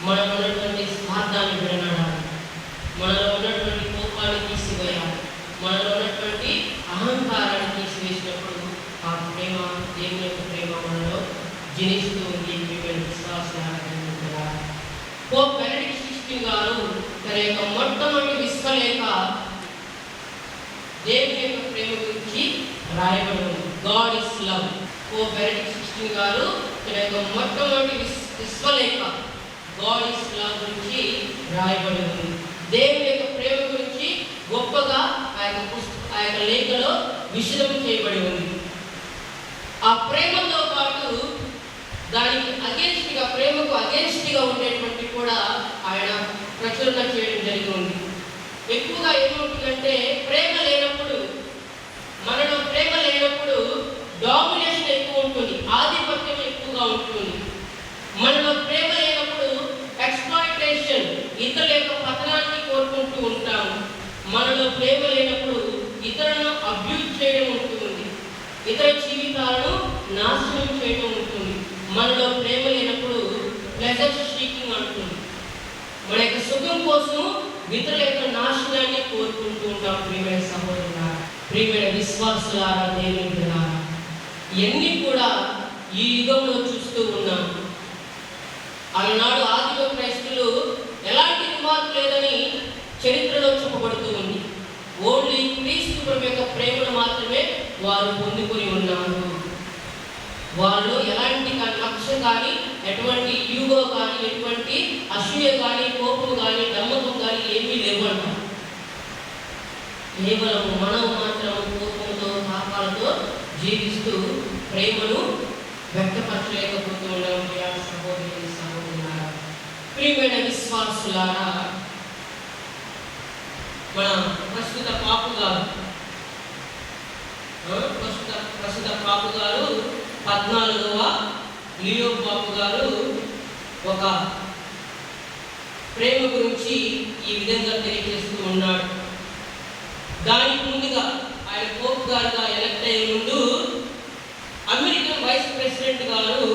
మనలో ఉన్నటువంటి స్వార్థాన్ని విడనాడాలి, మనలో ఉన్నటువంటి కోపాన్ని తీసివేయాలి, మనలో ఉన్నటువంటి అహంకారాన్ని తీసివేసినప్పుడు ఆ ప్రేమ, దేవుని యొక్క ప్రేమ మనలో జనిస్తూ ఉంది. పోప్ బెనడిక్ట్ 16 గారు తన యొక్క మొట్టమొదటి విశ్వలేఖ దేవుని యొక్క ప్రేమ గురించి రాయబడి ఉంది. God is love. Pope Benedict 16 గారు తన యొక్క మొట్టమొదటి విశ్వలేఖ గాడ్ ఇస్ లవ్ గురించి రాయబడి ఉంది. దేవుని యొక్క ప్రేమ గురించి గొప్పగా ఆ యొక్క లేఖలో విషదం చేయబడి ఉంది. ఆ ప్రేమతో పాటు దానికి అగేన్స్ట్గా, ప్రేమకు అగేన్స్ట్గా ఉండేటువంటి కూడా ఆయన ప్రచురణ చేయడం జరిగి ఉంది. ఎక్కువగా ఏమవుతుందంటే ప్రేమ లేనప్పుడు, మనలో ప్రేమ లేనప్పుడు డామినేషన్ ఎక్కువ ఉంటుంది, ఆధిపత్యం ఎక్కువగా ఉంటుంది. మనలో ప్రేమ లేనప్పుడు ఎక్స్‌ప్లాయిటేషన్, ఇతరుల యొక్క పతనాన్ని కోరుకుంటూ ఉంటాము. మనలో ప్రేమ లేనప్పుడు ఇతరులను అబ్యూజ్ చేయడం ఉంటుంది, ఇతర జీవితాలను నాశనం చేయడం ఉంటుంది. మనలో ప్రేమ లేనప్పుడు ప్లెజర్ సీకింగ్ అంటుంది, మన యొక్క సుఖం కోసం ఇతరుల యొక్క నాశనాన్ని కోరుకుంటూ ఉంటాం. ప్రియమైన సహోదరులారా, ప్రియమైన విశ్వాసులారా, దేవుని బిడ్డలారా, ఇవన్నీ కూడా ఈ యుగంలో చూస్తూ ఉన్నాం. ఆనాడు ఆదిమ క్రైస్తవులు ఎలాంటి మార్పు లేదని చరిత్రలో చెప్పబడుతూ ఉంది. ఓన్లీ క్రీస్తు ప్రభు యొక్క ప్రేమను మాత్రమే వారు పొందుకొని ఉన్నారు. వాళ్ళు ఎలాంటి లక్ష్యం కానీ, ఎటువంటి యూగో కానీ, ఎటువంటి అసూయ కానీ, కోపం కానీ, నమ్మకం కానీ ఏమీ లేవంట. కేవలం మనం మాత్రం కోపంతో, పాపాలతో జీవిస్తూ ప్రేమను వ్యక్తపరచలేకపోతూ ఉన్నాం. సహోదరి సహోదరులారా, ప్రియమైన విశ్వాసులారా, మన ప్రస్తుత పాపు గారు 14వ లియో పాపు గారు ఒక ప్రేమ గురించి ఈ విధంగా తెలియజేస్తూ ఉన్నాడు. దానికి ముందుగా ఆయన పోప్ గారుగా ఎలక్ట్ అయ్యే ముందు అమెరికన్ వైస్ ప్రెసిడెంట్ గారు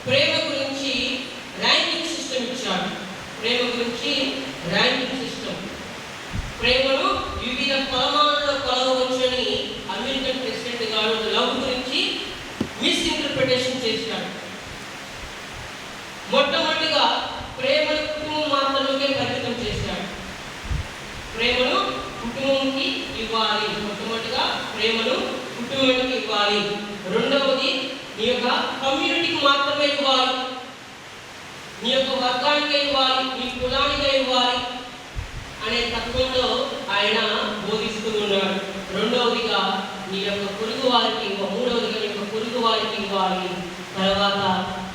ప్రేమ గురించి ర్యాంకింగ్ సిస్టమ్ ఇచ్చాడు. ప్రేమ గురించి ర్యాంకింగ్ సిస్టమ్, ప్రేమను వివిధ కొలమానాల్లో కొలవవచ్చని అమెరికన్ ప్రెసిడెంట్ గారు లవ్ గురించి మిస్ఇంటర్ప్రిటేషన్ చేశాడు. మొట్టమొదటిగా ప్రేమను కుటుంబం మాత్రమే పరిమితం చేశాడు. ప్రేమను కుటుంబంకి ఇవ్వాలి, మొట్టమొదటిగా ప్రేమను కుటుంబానికి ఇవ్వాలి. రెండవది నీ యొక్క కమ్యూనిటీకి మాత్రమే ఇవ్వాలి, నీ యొక్క వర్గానికే ఇవ్వాలి, నీ కులానికే ఇవ్వాలి అనే తత్వంలో ఆయన బోధిస్తూ ఉన్నాడు. రెండవదిగా నీ యొక్క పొరుగు వారికి, మూడవదిగా నీ యొక్క పొరుగు వారికి ఇవ్వాలి, తర్వాత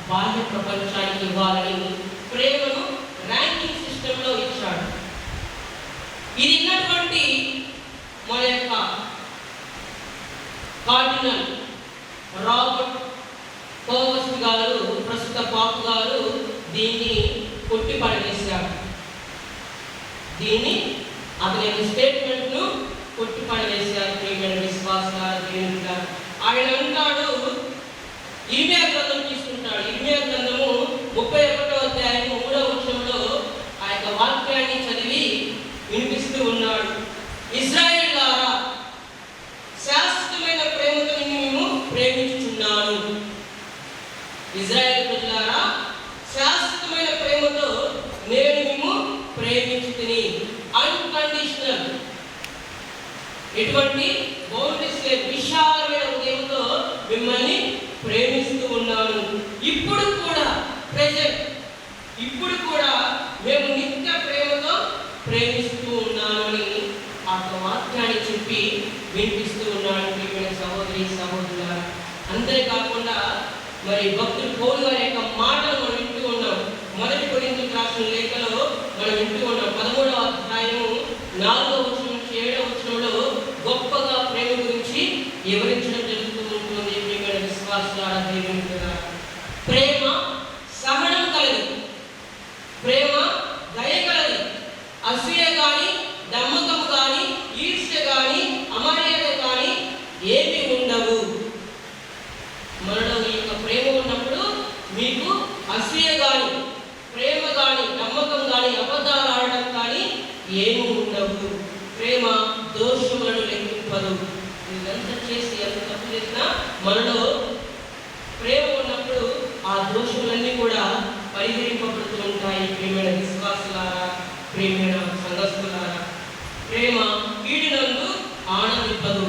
బాహ్య ప్రపంచానికి ఇవ్వాలని ప్రేమను ర్యాంకింగ్ సిస్టంలో ఇచ్చాడు. ఇది ఉన్నటువంటి మన యొక్క కార్డినల్ రాబర్ట్ కోవస్ గారు, ప్రస్తుత పాపు గారు దీన్ని కొట్టి పడేశాడు. దీన్ని అతని యొక్క స్టేట్మెంట్ను కొట్టి పడేశారు. ప్రియమైన విశ్వాసాలు, దేవుని గారు ఆయన అంటాడు, ఇర్మియా గ్రంథం తీసుకుంటాడు. ఇర్మియా గ్రంథము 31వ అధ్యాయం 3వ వచనంలో ఆ యొక్క వాక్యాన్ని చదివి వినిపిస్తూ ఉన్నాడు. ఇశ్రాయేలులారా, శాశ్వతమైన ప్రేమతో నిన్ను మేము ప్రేమించుచున్నాను. ఇశ్రాయేలు ప్రజలారా, శాశ్వతమైన ప్రేమతో నేను మేము ప్రేమించుతిని. అన్కండిషనల్, ఎటువంటి బౌండరీస్ లేని విశాలమైన హృదయంతో మిమ్మల్ని ప్రేమిస్తూ ఉన్నాను. ఇప్పుడు కూడా ప్రెజెంట్, ఇప్పుడు కూడా మేము నిత్య ప్రేమతో ప్రేమిస్తూ ఉన్నామని ఆ వాక్యాన్ని చెప్పి వినిపిస్తూ ఉన్నాడు. ప్రియమైన సహోదరి సహోదరులారా, అంతేకాకుండా మరి భక్తులు పౌలు గారి యొక్క మాటలు మనం వింటూ ఉన్నాం. 1 కొరింథీయులకు రాసిన లేఖలో మనం వింటూ ఉన్నాం. 13వ అధ్యాయము 4వ వచనం నుంచి 7వ వచనంలో గొప్పగా ప్రేమ గురించి వివరించడం జరుగుతూ ఉంటుంది. ప్రియమైన విశ్వాసులారా, దేవుని బిడ్డలారా, ప్రేమ సహనం కలది, ప్రేమ దయ కలది, అసూయ కానీ నమ్మకం కానీ ఈర్ష్య కానీ అమర్యాద కానీ ఏమీ ఉండవు. మనలో ఈ యొక్క ప్రేమ ఉన్నప్పుడు మీకు అసూయ కానీ ప్రేమ కానీ నమ్మకం కానీ అబద్ధాలు ఆడటం కానీ ఏమీ ఉండవు. ప్రేమ దోషములను లెక్కింపదు. ఇదంతా చేసి ఎంత తప్పు చేసినా మనలో ప్రేమ ఉన్నప్పుడు ఆ దోషములన్నీ కూడా పరిహరింపబడుతూ ఉంటాయి. ప్రియమైన విశ్వాసులారా, ప్రియమైన సంఘస్థులారా, ప్రేమ కీడునందు ఆనందింపదు,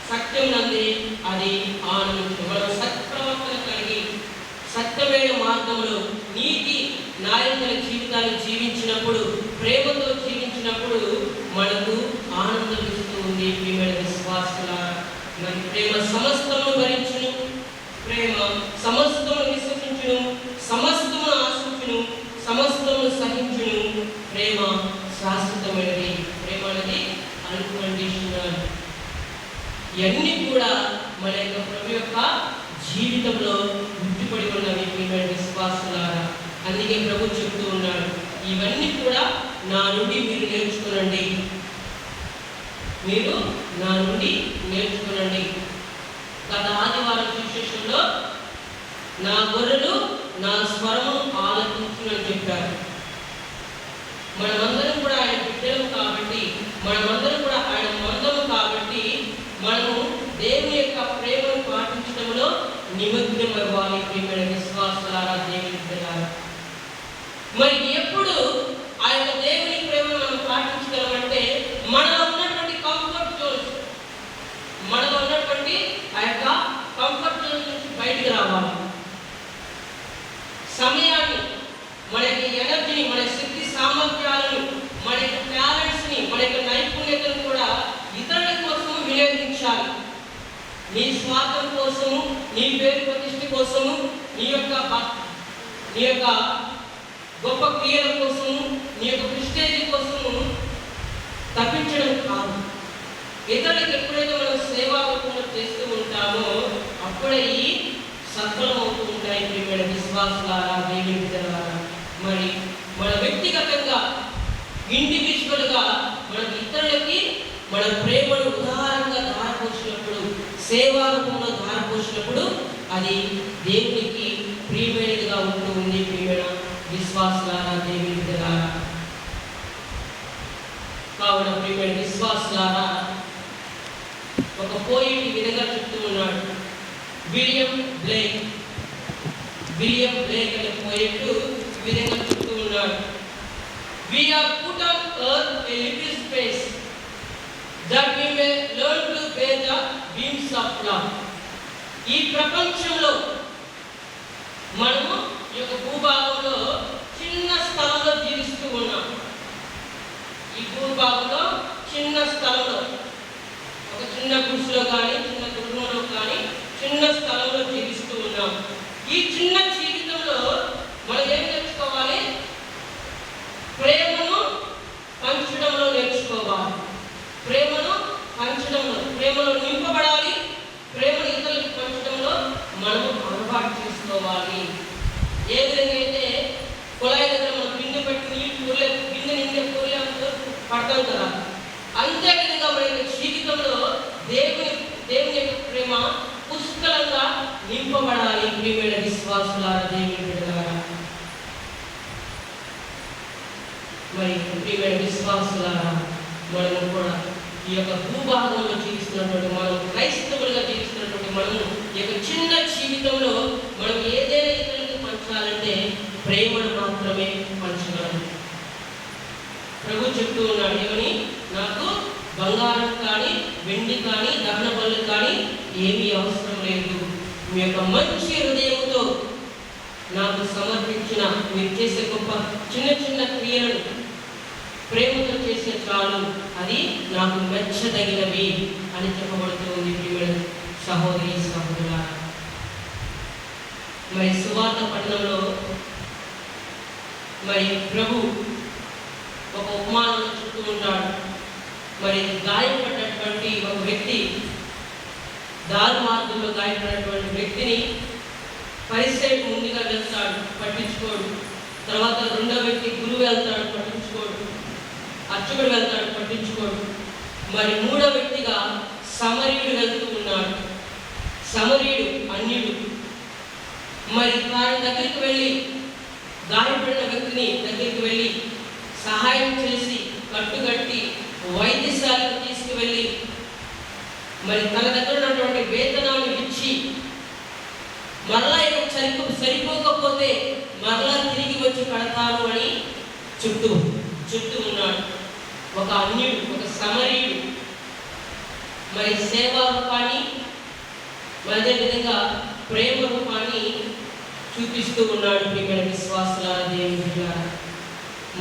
సత్యం నందే అది ఆనందించు. మనం సత్ప్రవర్తన కలిగి సత్యమైన మార్గంలో నీతి న్యాయమైన జీవితాన్ని జీవించినప్పుడు, ప్రేమతో జీవించినప్పుడు మనకు ఆనందం ఇస్తూ ఉంది. ప్రియమైన విశ్వాసులారా, మరి ప్రేమ సమస్తమును భరించును, ప్రేమ సమస్తమును విశ్వసించును, సమస్తమును ఆశించును, సమస్తమును సహించును. ప్రేమ శాశ్వతమైనది. ప్రేమ అనేది అన్కండిషనల్. ఇవన్నీ కూడా మన యొక్క ప్రభు యొక్క జీవితంలో గుర్తుపడి ఉన్నవి. ప్రియమైన విశ్వాసులారా, అందుకే ప్రభు చెప్తూ ఉన్నాడు, ఇవన్నీ కూడా నా నుండి మీరు నేర్చుకోనండి, మీరు నా నుండి నేర్చుకోనండి. గత ఆదివారం విశేషంలో నా గొర్రెలు నా స్వరము ఆలకించునని చెప్పారు. మనమందరం కూడా ఆయన బిడ్డలు కాబట్టి, మనమందరం కూడా ఆయన మందము కాబట్టి, మనము దేవుని యొక్క ప్రేమను పాటించడంలో నిమగ్నం అవ్వాలి. ప్రియమైన విశ్వాసులారా, దేవుని బిడ్డలారా, మరి ఎప్పుడు ఆ యొక్క దేవుని ప్రేమను మనం పాటించగలమంటే మనలో ఉన్నటువంటి కంఫర్ట్ జోన్స్, మనలో ఉన్నటువంటి ఆ యొక్క కంఫర్ట్ జోన్స్ నుంచి బయటికి రావాలి. సమయాన్ని, మన యొక్క ఎనర్జీని, మన శక్తి సామర్థ్యాలను, మన యొక్క టాలెంట్స్ని, మన యొక్క నైపుణ్యతను కూడా ఇతరుల కోసము వినియోగించాలి. నీ స్వార్థం కోసము, నీ పేరు ప్రతిష్ఠ కోసము, నీ యొక్క గొప్ప క్రియల కోసము, నీ యొక్క ప్రెస్టేజ్ కోసము తప్పించడం కాదు. ఇతరులకు ఎప్పుడైతే మనం సేవారూపంలో చేస్తూ ఉంటామో అప్పుడే ఈ సఫలం అవుతూ ఉంటాయి. ప్రియమైన విశ్వాసులారా, దేవుని బిడ్డలారా, మరి మన వ్యక్తిగతంగా ఇండివిజువల్గా మనం ఇతరులకి మన ప్రేమను ఉదాహరణగా ధారపోసినప్పుడు, సేవారూపంలో ధారపోసినప్పుడు అది దేవునికి ప్రియమైనదిగా ఉంటూ ఉంది. ప్రియమైన విశ్వాసులారా, దేవుని బిడ్డలారా, కావున ప్రియమైన విశ్వాసులారా, ఒక పోయిట్ ఈ విధంగా చెప్తూ ఉన్నాడు. విలియం బ్లేక్ అనే పోయిట్ ఈ విధంగా చెప్తూ ఉన్నాడు. We are put on earth a little space that we may learn to bear the beams of love. ఈ ప్రపంచంలో మనము ఈ యొక్క భూభాగంలో చిన్న స్థలంలో జీవిస్తూ ఉన్నాం. ఈ భూభాగంలో చిన్న స్థలంలో, ఒక చిన్న గుడిసెలో కానీ చిన్న కుటుంబంలో కానీ చిన్న స్థలంలో జీవిస్తూ ఉన్నాం. ఈ చిన్న జీవితంలో మనం ఏం నేర్చుకోవాలి? ప్రేమను పంచడంలో నేర్చుకోవాలి. ప్రేమను పంచడంలో, ప్రేమలో నింపబడాలి. ప్రేమను ఇతరులకు పంచడంలో మనము అలవాటు చేసుకోవాలి. ఏ విధంగా అయితే కుళాయి దగ్గర మనం బిందె పెట్టి నీళ్ళు బిందె నిండే కూరలే పడతాం కదా, అంతేవిధంగా మన యొక్క జీవితంలో దేవుని యొక్క ప్రేమ పుష్కలంగా నింపబడాలి. ప్రియమైన విశ్వాసులారా, దేవుని బిడ్డలారా, మరి ప్రియమైన విశ్వాసులారా, మనము కూడా ఈ యొక్క భూభాగంలో జీవిస్తున్నటువంటి మనం, క్రైస్తవులుగా జీవిస్తున్నటువంటి మనము ఈ యొక్క చిన్న జీవితంలో మనం ఏదైనా ఇతరులకు పంచాలంటే ప్రేమను మాత్రమే పంచగలము. ప్రభు చెప్తూ ఉన్నాడు, ఏమని? నాకు బంగారం కానీ వెండి కానీ దహన బలులు కానీ ఏమీ అవసరం లేదు. మీ యొక్క మంచి హృదయంతో నాకు సమర్పించిన మీరు చేసే గొప్ప చిన్న చిన్న క్రియలను ప్రేమతో చేసే చాలు, అది నాకు మెచ్చదగినవి అని చెప్పబడుతుంది. ప్రియమైన సహోదరి సహోదరులారా, మరి సువార్త పట్టణంలో మరి ప్రభు ఒక ఉపమానంలో చెప్తూ ఉంటాడు. మరి గాయపడినటువంటి ఒక వ్యక్తి, దారి మార్గంలో గాయపడినటువంటి వ్యక్తిని పరిసైడ్ ముందుగా వెళ్తాడు, పట్టించుకోడు. తర్వాత రెండో వ్యక్తి గురువు వెళ్తాడు, పట్టించుకోడు. అర్చకుడు వెళ్తాడు, పట్టించుకోడు. మరి మూడో వ్యక్తిగా సమరీయుడు వెళ్తూ ఉన్నాడు. సమరీయుడు అన్యుడు. మరి వారి దగ్గరికి వెళ్ళి, గాయపడిన వ్యక్తిని దగ్గరికి వెళ్ళి సహాయం చేసి కట్టుకట్టి వైద్యశాలకు తీసుకువెళ్ళి మరి తన దగ్గర ఉన్నటువంటి వేతనాన్ని ఇచ్చి మరలా సరిపోకపోతే మరలా తిరిగి వచ్చి కడతాను అని చెప్తూ ఉన్నాడు. ఒక అన్యుడు, ఒక సమరీయుడు మరి సేవా రూపాన్ని, అదేవిధంగా ప్రేమ రూపాన్ని చూపిస్తూ ఉన్నాడు. ప్రియమైన విశ్వాసులారా, దేవుని బిడ్డలారా,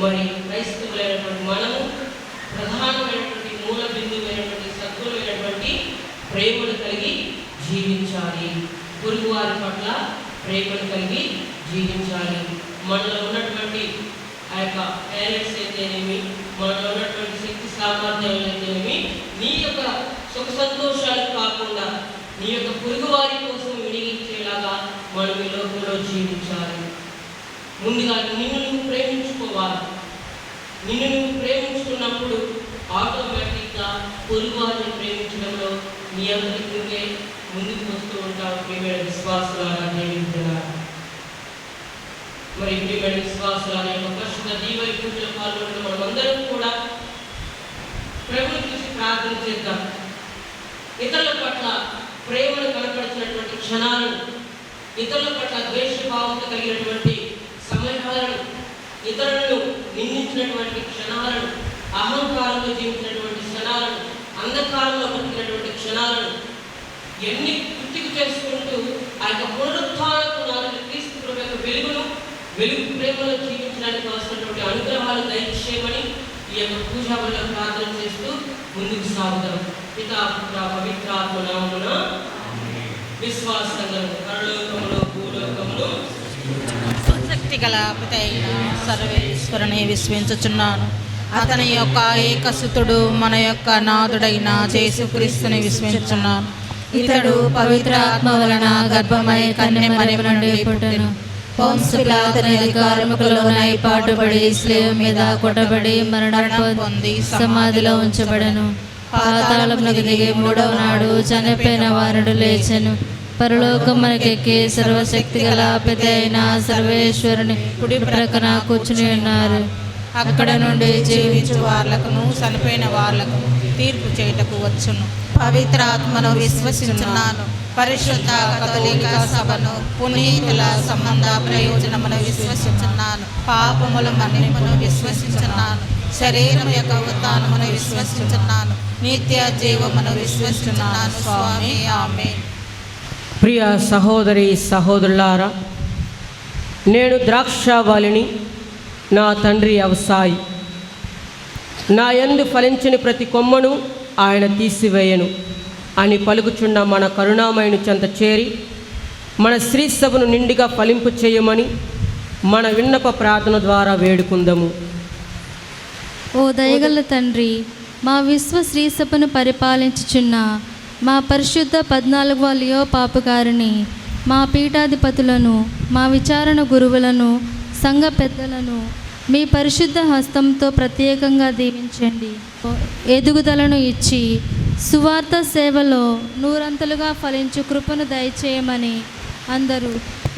మరి క్రైస్తవులైనటువంటి మనము ప్రధానమైనటువంటి మూల బిందువైనటువంటి సద్గుణమైనటువంటి ప్రేమను కలిగి జీవించాలి. పొరుగువారి పట్ల ప్రేమను కలిగి జీవించాలి. మనలో ఉన్నటువంటి ఆ యొక్క టాలెంట్స్ అయితేనేమి, మనలో ఉన్నటువంటి శక్తి సామర్థ్యాలు అయితేనేమి, నీ యొక్క సుఖ సంతోషాలు కాకుండా నీ యొక్క పొరుగువారి కోసం వినియోగించేలాగా మనం ఈ లోకంలో జీవించాలి. ముందుగా నిన్ను నువ్వు ప్రేమించుకోవాలి. నిన్ను నువ్వు ప్రేమించుకున్నప్పుడు ఆటోమేటిక్గా పొరుగువారిని ప్రేమించడంలో నీ అందరికి నువ్వే ముందుకు వస్తూ ఉంటావు. ప్రియమైన విశ్వాసులారా, దేవుని బిడ్డలారా, మరి ప్రియమైన విశ్వాసులారా, యొక్క పరిశుద్ధ దీవెన పూజలో పాల్గొన్న మనమందరం కూడా ప్రభువుని చూసి ప్రార్థన చేద్దాం. ఇతరుల పట్ల ప్రేమను కనపరిచినటువంటి క్షణాలను, ఇతరుల పట్ల ద్వేషభావంతో కలిగినటువంటి సమయాలను, ఇతరులను నిందించినటువంటి క్షణాలను, అహంకారంతో జీవించినటువంటి క్షణాలను, అంధకారంలో బతికినటువంటి క్షణాలను ఎన్ని గుర్తుకు చేసుకుంటూ ఆ యొక్క పునరుత్థానపు నాలుగు క్రీస్తు ప్రభు యొక్క వెలుగు ప్రేమలో జీవించడానికి కావాల్సినటువంటి అనుగ్రహాలు దయచేయమని ఈ యొక్క పూజా వల్ల ప్రార్థన చేస్తూ ముందుకు సాగుతాం. పితా పుత్ర పవిత్రాత్మ నామమున విశ్వాసంగా పరలోకములో భూలోకములో శక్తి గల పితైన సర్వేశ్వరుని విశ్వసించుచున్నాను. అతని యొక్క ఏకసుతుడు మన యొక్క నాథుడైన యేసుక్రీస్తుని విశ్వసించుచున్నాను. ఇతడు పవిత్ర ఆత్మ వలన గర్భమై కన్య మరియ నుండి పుట్టెను. పొంతు పిలాతు అధికారములోనై పాటుపడి శిలువ మీద కొట్టబడి మరణం పొంది సమాధిలో ఉంచబడెను. పాతాళమునకు దిగి మూడవ నాడు చనిపోయిన వారుడు లేచెను. పరలోకమునకెక్కి సర్వశక్తి గల పితైన సర్వేశ్వరుని కుడి ప్రక్కన కూర్చుని ఉన్నారు. అక్కడ నుండి జీవించు వాళ్ళకును చనిపోయిన వాళ్ళకు తీర్పు చేయుటకు వచ్చును. పవిత్ర ఆత్మను విశ్వసించున్నాను. పరిశుద్ధ కథోలిక సభను, పునీతుల సంబంధ ప్రయోజనమును విశ్వసించున్నాను. పాపముల మన్నింపును విశ్వసించున్నాను. శరీరం యొక్క ఉత్థానమును విశ్వసించున్నాను. నిత్య జీవమును విశ్వసించున్నాను. స్వామి ఆమేన్. ప్రియ సహోదరి సహోదరులారా, నేను ద్రాక్షావల్లిని, నా తండ్రి వ్యవసాయి. నా యందు ఫలించని ప్రతి కొమ్మను ఆయన తీసివేయను అని పలుకుచున్న మన కరుణామయుని చెంత చేరి మన శ్రీ సభను నిండిగా ఫలింపు చేయమని మన విన్నప ప్రార్థన ద్వారా వేడుకుందాము. ఓ దయగల తండ్రి, మా విశ్వ శ్రీసభను పరిపాలించుచున్న మా పరిశుద్ధ 14వ లియో పాపు గారిని, మా పీఠాధిపతులను, మా విచారణ గురువులను, సంఘ పెద్దలను మీ పరిశుద్ధ హస్తంతో ప్రత్యేకంగా దీవించండి. ఎదుగుదలను ఇచ్చి సువార్త సేవలో నూరంతలుగా ఫలించు కృపను దయచేయమని అందరూ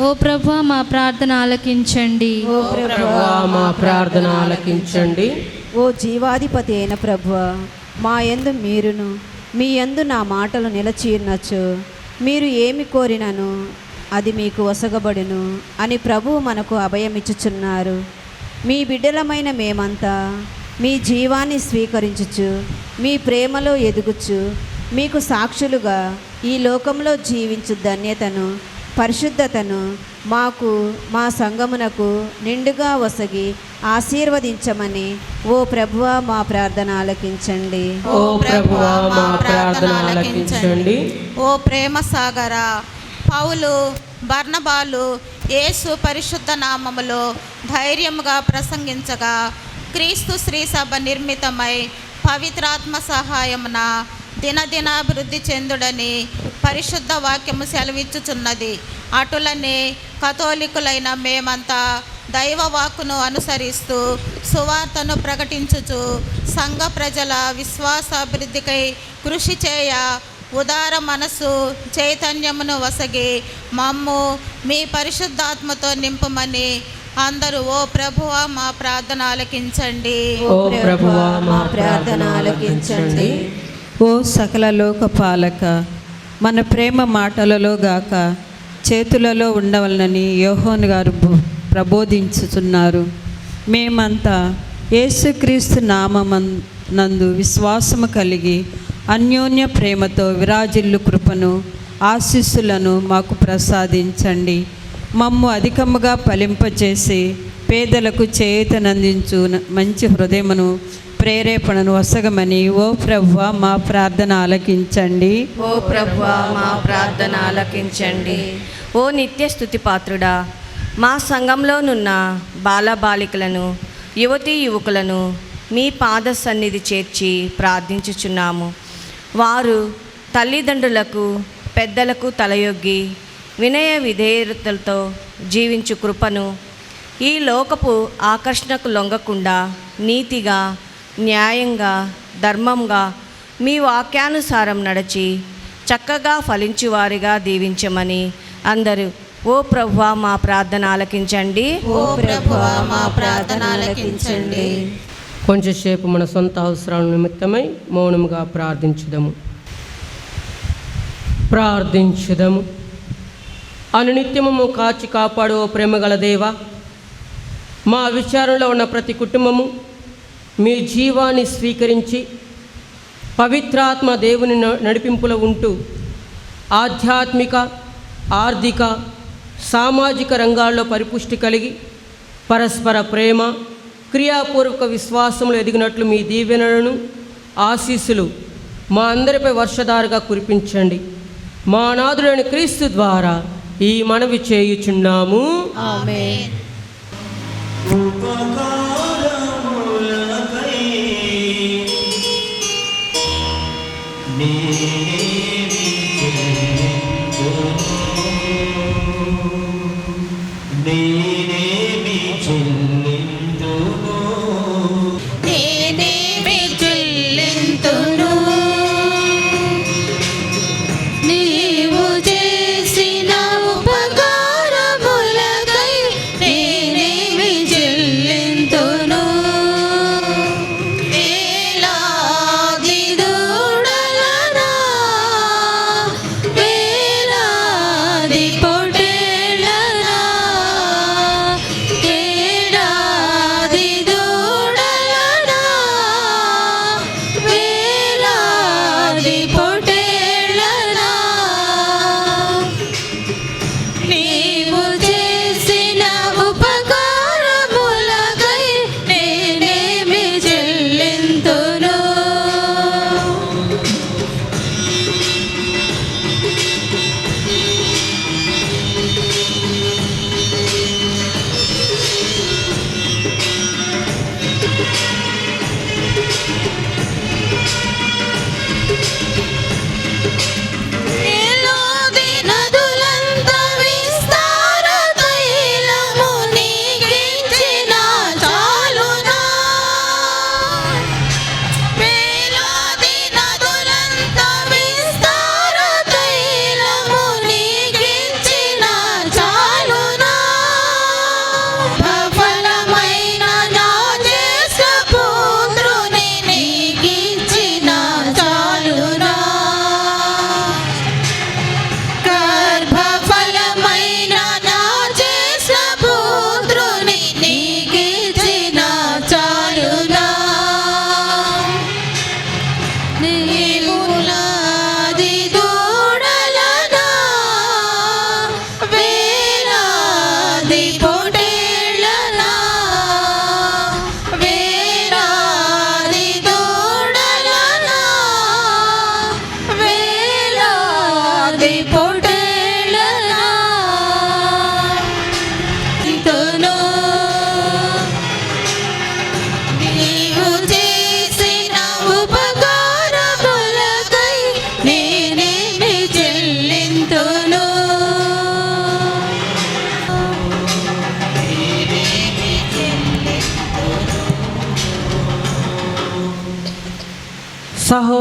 ఓ ప్రభువా మా ప్రార్థన ఆలకించండి. ఓ ప్రభువా మా ప్రార్థన ఆలకించండి. ఓ జీవాధిపతి అయిన ప్రభువా, మా యందు మీరును మీ యందు నా మాటలు నిలచియున్నచు మీరు ఏమి కోరినను అది మీకు వసగబడును అని ప్రభువు మనకు అభయమిచ్చుచున్నారు. మీ బిడ్డలమైన మేమంతా మీ జీవాన్ని స్వీకరించుచు మీ ప్రేమలో ఎదుగుచు మీకు సాక్షులుగా ఈ లోకంలో జీవించు ధన్యతను, పరిశుద్ధతను మాకు మా సంఘమునకు నిండుగా వసగి ఆశీర్వదించమని ఓ ప్రభువా మా ప్రార్థన ఆలకించండి. ఓ ప్రభువా మా ప్రార్థన ఆలకించండి. ఓ ప్రేమ సాగరా, పౌలు, బర్నబాలు యేసు పరిశుద్ధ నామములో ధైర్యముగా ప్రసంగించగా క్రీస్తు శ్రీ సభ నిర్మితమై పవిత్రాత్మ సహాయమున దినదినాభివృద్ధి చెందుడని పరిశుద్ధ వాక్యము సెలవిచ్చుచున్నది. అటులనే కథోలికులైన మేమంతా దైవ వాక్కును అనుసరిస్తూ సువార్తను ప్రకటించుచు సంఘ ప్రజల విశ్వాసాభివృద్ధికై కృషి చేయ ఉదార మనస్సు చైతన్యమును వసగి మమ్ము మీ పరిశుద్ధాత్మతో నింపమని అందరూ ఓ ప్రభువా మా ప్రార్థన ఆలకించండి. ఓ ప్రభువా మా ప్రార్థన ఆలకించండి. ఓ సకల లోకపాలక, మన ప్రేమ మాటలలో గాక చేతులలో ఉండవలనని యోహోను గారు ప్రబోధించుతున్నారు. మేమంతా యేసుక్రీస్తు నామమందు విశ్వాసము కలిగి అన్యోన్య ప్రేమతో విరాజిల్లు కృపను ఆశీస్సులను మాకు ప్రసాదించండి. మమ్ము అధికముగా ఫలింపచేసి పేదలకు చేయూతనందించు మంచి హృదయమును ప్రేరేపణను వసగమని ఓ ప్రభువా మా ప్రార్థన ఆలకించండి. ఓ ప్రభువా మా ప్రార్థన ఆలకించండి. ఓ నిత్య స్తుతి పాత్రుడా, మా సంఘంలోనున్న బాలబాలికలను యువతీ యువకులను మీ పాద సన్నిధి చేర్చి ప్రార్థించుచున్నాము. వారు తల్లిదండ్రులకు పెద్దలకు తలయొగ్గి వినయ విధేయతలతో జీవించు కృపను, ఈ లోకపు ఆకర్షణకు లొంగకుండా నీతిగా న్యాయంగా ధర్మంగా మీ వాక్యానుసారం నడిచి చక్కగా ఫలించువారిగా దీవించమని అందరూ ఓ ప్రభువా మా ప్రార్థన ఆలకించండి. ఓ ప్రభువా మా ప్రార్థన ఆలకించండి. కొంచెంసేపు మన సొంత అవసరాల నిమిత్తమై మౌనముగా ప్రార్థించుదము. అనునిత్యము కాచి కాపాడు ఓ ప్రేమగల దేవా, మా విచారణలో ఉన్న ప్రతి కుటుంబము మీ జీవాన్ని స్వీకరించి పవిత్రాత్మ దేవుని నడిపింపులో ఉంటూ ఆధ్యాత్మిక, ఆర్థిక, సామాజిక రంగాల్లో పరిపుష్టి కలిగి పరస్పర ప్రేమ, క్రియాపూర్వక విశ్వాసంలో ఎదిగినట్లు మీ దీవెనలను ఆశీస్సులు మా అందరిపై వర్షధారగా కురిపించండి. మా నాథుడైన క్రీస్తు ద్వారా ఈ మనవి చేయుచున్నాము. ఆమేన్. నీవు చేసిన ఉపకారములకై నేనేమి చెల్లింతును. వేలాది దూడలనా, వేలాది పొట్టేళ్ళనా,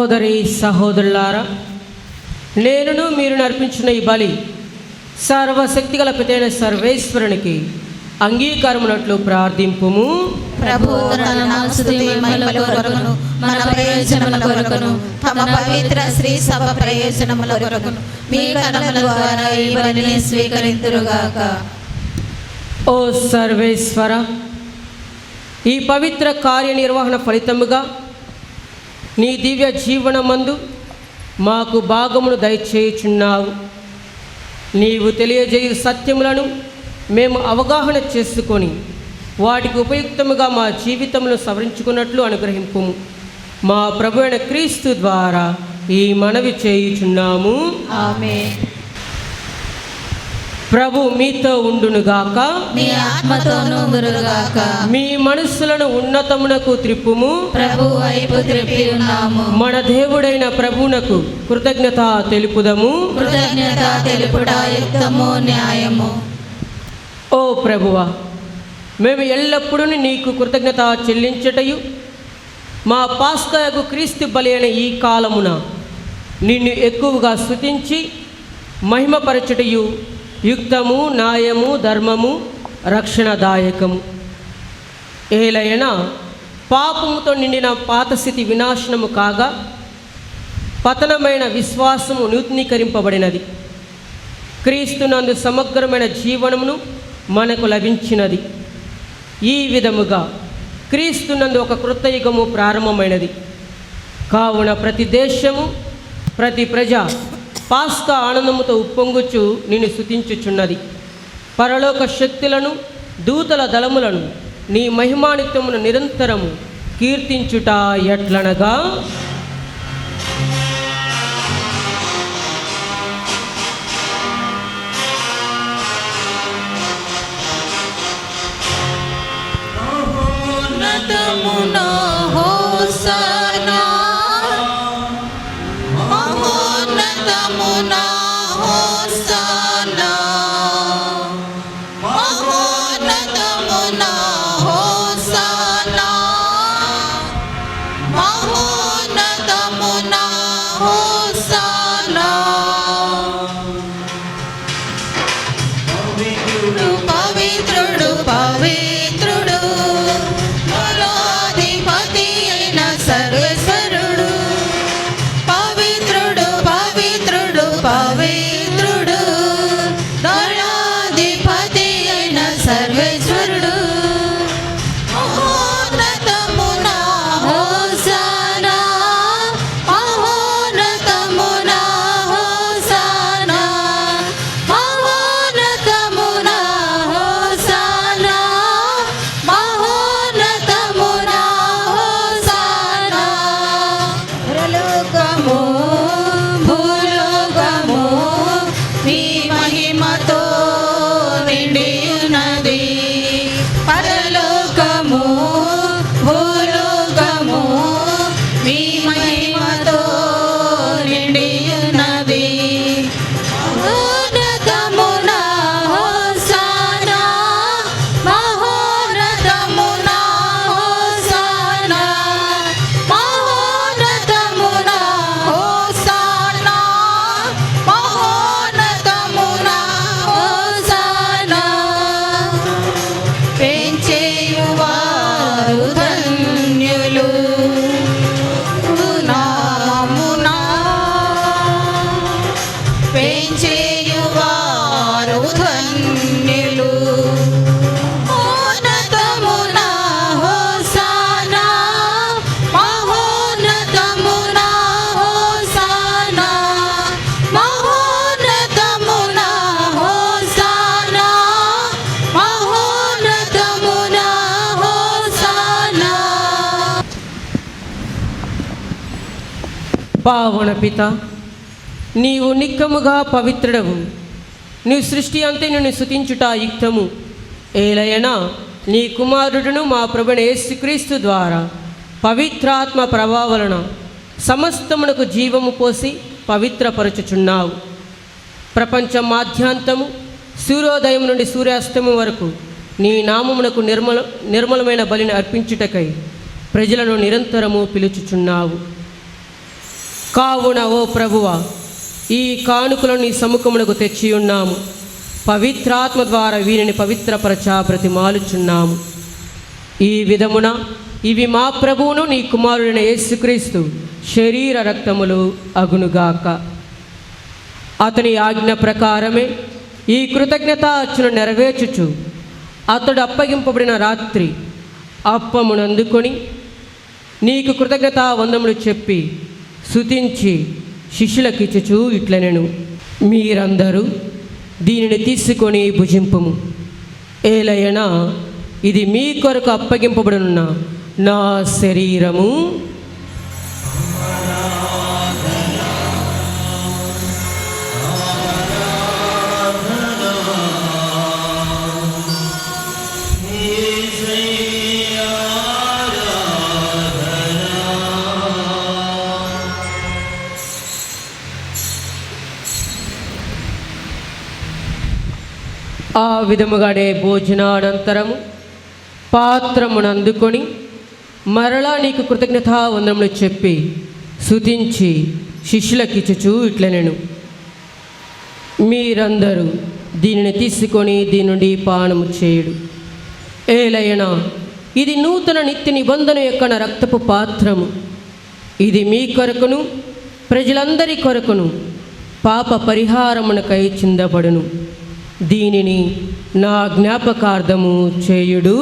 సహోదరి సహోదరులారా, నేనును మీరు నర్పించిన ఈ బలి సర్వశక్తిగల పితైన సర్వేశ్వరునికి అంగీకారమునట్లు ప్రార్థింపుము. ప్రభు తన స్తుతి మహిమల కొరకును మన ప్రయోజనముల కొరకును తమ పవిత్ర శ్రీ సభ ప్రయోజనముల కొరకును మీ కర్మల ద్వారా ఈ బలిని స్వీకరింతురుగాక. ఓ సర్వేశ్వర, ఈ పవిత్ర కార్యనిర్వహణ ఫలితముగా నీ దివ్య జీవనమందు మాకు భాగమును దయచేయుచున్నావు. నీవు తెలియజేయు సత్యములను మేము అవగాహన చేసుకొని వాటికి ఉపయుక్తముగా మా జీవితమును సవరించుకున్నట్లు అనుగ్రహింపుము. మా ప్రభు అయిన క్రీస్తు ద్వారా ఈ మనవి చేయుచున్నాము. ఆమేన్. ప్రభు మీతో ఉండునుగాక, మీ ఆత్మతోనూ ఉండునుగాక. మీ మనస్సులను ఉన్నతమునకు త్రిప్పుము. ప్రభు వైపు త్రిప్పి ఉన్నాము. మన దేవుడైన ప్రభువునకు కృతజ్ఞత తెలుపుదము. కృతజ్ఞత తెలుపుట యుక్తము, న్యాయము. ఓ ప్రభువా, మేము ఎల్లప్పుడూ నీకు కృతజ్ఞత చెల్లించటయు మా పాస్కాయకు క్రీస్తు బలి అయిన ఈ కాలమున నిన్ను ఎక్కువగా స్తుతించి మహిమపరచుటయు యుక్తము, న్యాయము, ధర్మము, రక్షణదాయకము. ఏలైనా పాపముతో నిండిన పాతస్థితి వినాశనము కాగా పతనమైన విశ్వాసము నూతనీకరింపబడినది. క్రీస్తునందు సమగ్రమైన జీవనమును మనకు లభించినది. ఈ విధముగా క్రీస్తునందు ఒక కృత యుగము ప్రారంభమైనది. కావున ప్రతి దేశము, ప్రతి ప్రజ పాస్కా ఆనందముతో ఉప్పొంగుచు నిన్ను స్తుతించుచున్నది. పరలోక శక్తులను, దూతల దళములను నీ మహిమానిత్యమును నిరంతరము కీర్తించుట ఎట్లనగా, మహోన్నతమున హోసన్నా, మహోన్నతమున హోసన్నా, మహోన్నతమున హోసన్నా, మహోన్నతమున హోసన్నా. పవిత్రుడు పవిత్రుడు బలాధిపతి అయిన సర్వేశ్వరుడు. పవిత్రుడు పవిత్రుడు పవిత్రుడు దళాధిపతి అయిన సర్వేశ్వరుడు. మహోన్నతమున హోసన్నా, మహోన్నతమున హోసన్నా, మహోన్నతమున హోసన్నా, మహోన్నతమున హోసన్నా. పరలోకము భూలోకము మీ మహిమతో నిండియున్నది. పరలోకము భూలోకము మీ మహిమతో నిండియున్నది. మహోన్నతమున హోసన్నా, మహోన్నతమున హోసన్నా, మహోన్నతమున హోసన్నా, మహోన్నతమున హోసన్నా. పెంచేయువారు ధన్యులు నామమున, పెంచేయువారు ధన్యులు. మహోన్నతమున హోసన్నా, మహోన్నతమున హోసన్నా, మహోన్నతమున హోసన్నా, మహోన్నతమున హోసన్నా. పావన పిత, నీవు నిక్కముగా పవిత్రుడవు. నీ సృష్టి అంతే నిన్ను స్తుతించుట యుక్తము. ఏలయనా నీ కుమారుడును మా ప్రభువైన యేసుక్రీస్తు ద్వారా పవిత్రాత్మ ప్రభావలన సమస్తమునకు జీవము పోసి పవిత్రపరచుచున్నావు. ప్రపంచ మాధ్యాంతము సూర్యోదయం నుండి సూర్యాస్తమం వరకు నీ నామమునకు నిర్మలమైన బలిని అర్పించుటకై ప్రజలను నిరంతరము పిలుచుచున్నావు. కావున ఓ ప్రభువా, ఈ కానుకలను నీ సముఖమునకు తెచ్చి ఉన్నాము. పవిత్రాత్మ ద్వారా వీరిని పవిత్రపరచా బ్రతిమాలుచున్నాము. ఈ విధమున ఇవి మా ప్రభువును నీ కుమారుడైన యేసుక్రీస్తు శరీర రక్తములు అగునుగాక. అతని ఆజ్ఞ ప్రకారమే ఈ కృతజ్ఞతార్చన నెరవేర్చుచు అతడు అప్పగింపబడిన రాత్రి అప్పమునందుకొని నీకు కృతజ్ఞతా వందములు చెప్పి స్తుతించి శిష్యులకిచ్చుచు ఇట్లనెను, మీరందరూ దీనిని తీసుకొని భుజింపుము. ఏలయనా ఇది మీ కొరకు అప్పగింపబడిన నా శరీరము. ఆ విధముగానే భోజనానంతరము పాత్రమును అందుకొని మరలా నీకు కృతజ్ఞతా వందనములు చెప్పి స్తుతించి శిష్యులకిచ్చుచు ఇట్లనెను, మీరందరూ దీనిని తీసుకొని దీని నుండి పానము చేయుడు. ఏలయనా ఇది నూతన నిత్య నిబంధన యొక్క నా రక్తపు పాత్రము. ఇది మీ కొరకును ప్రజలందరి కొరకును పాప పరిహారమునకై చిందబడును. దీనిని నా జ్ఞాపకార్థము చేయుడు.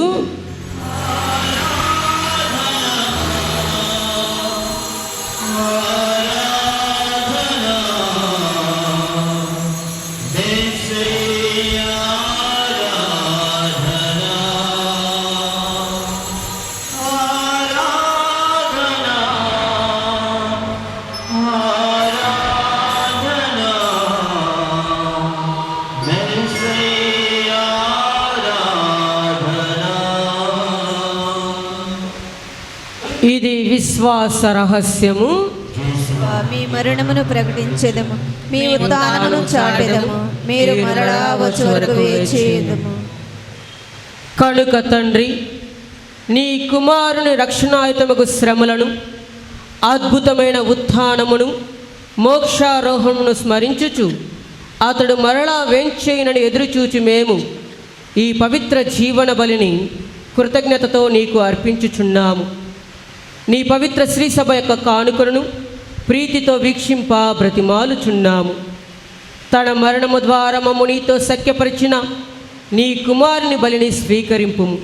ఇది విశ్వాస రహస్యము. మీ మరణమును ప్రకటించెదము, మీ ఉత్థానమును చాటెదము, మీరు మరలా వచ్చే వరకు వేచియుందుము. కనుక తండ్రి, నీ కుమారుని రక్షణాయుతముకు శ్రమలను, అద్భుతమైన ఉత్థానమును, మోక్షారోహణను స్మరించుచు అతడు మరలా వేంచేయునని ఎదురుచూచి మేము ఈ పవిత్ర జీవన బలిని కృతజ్ఞతతో నీకు అర్పించుచున్నాము. నీ పవిత్ర శ్రీసభ యొక్క కానుకలను ప్రీతితో వీక్షింప బ్రతిమాలుచున్నాము. తన మరణము ద్వారా మమ్ము నీతో సఖ్యపరిచిన నీ కుమారుని బలిని స్వీకరింపుము.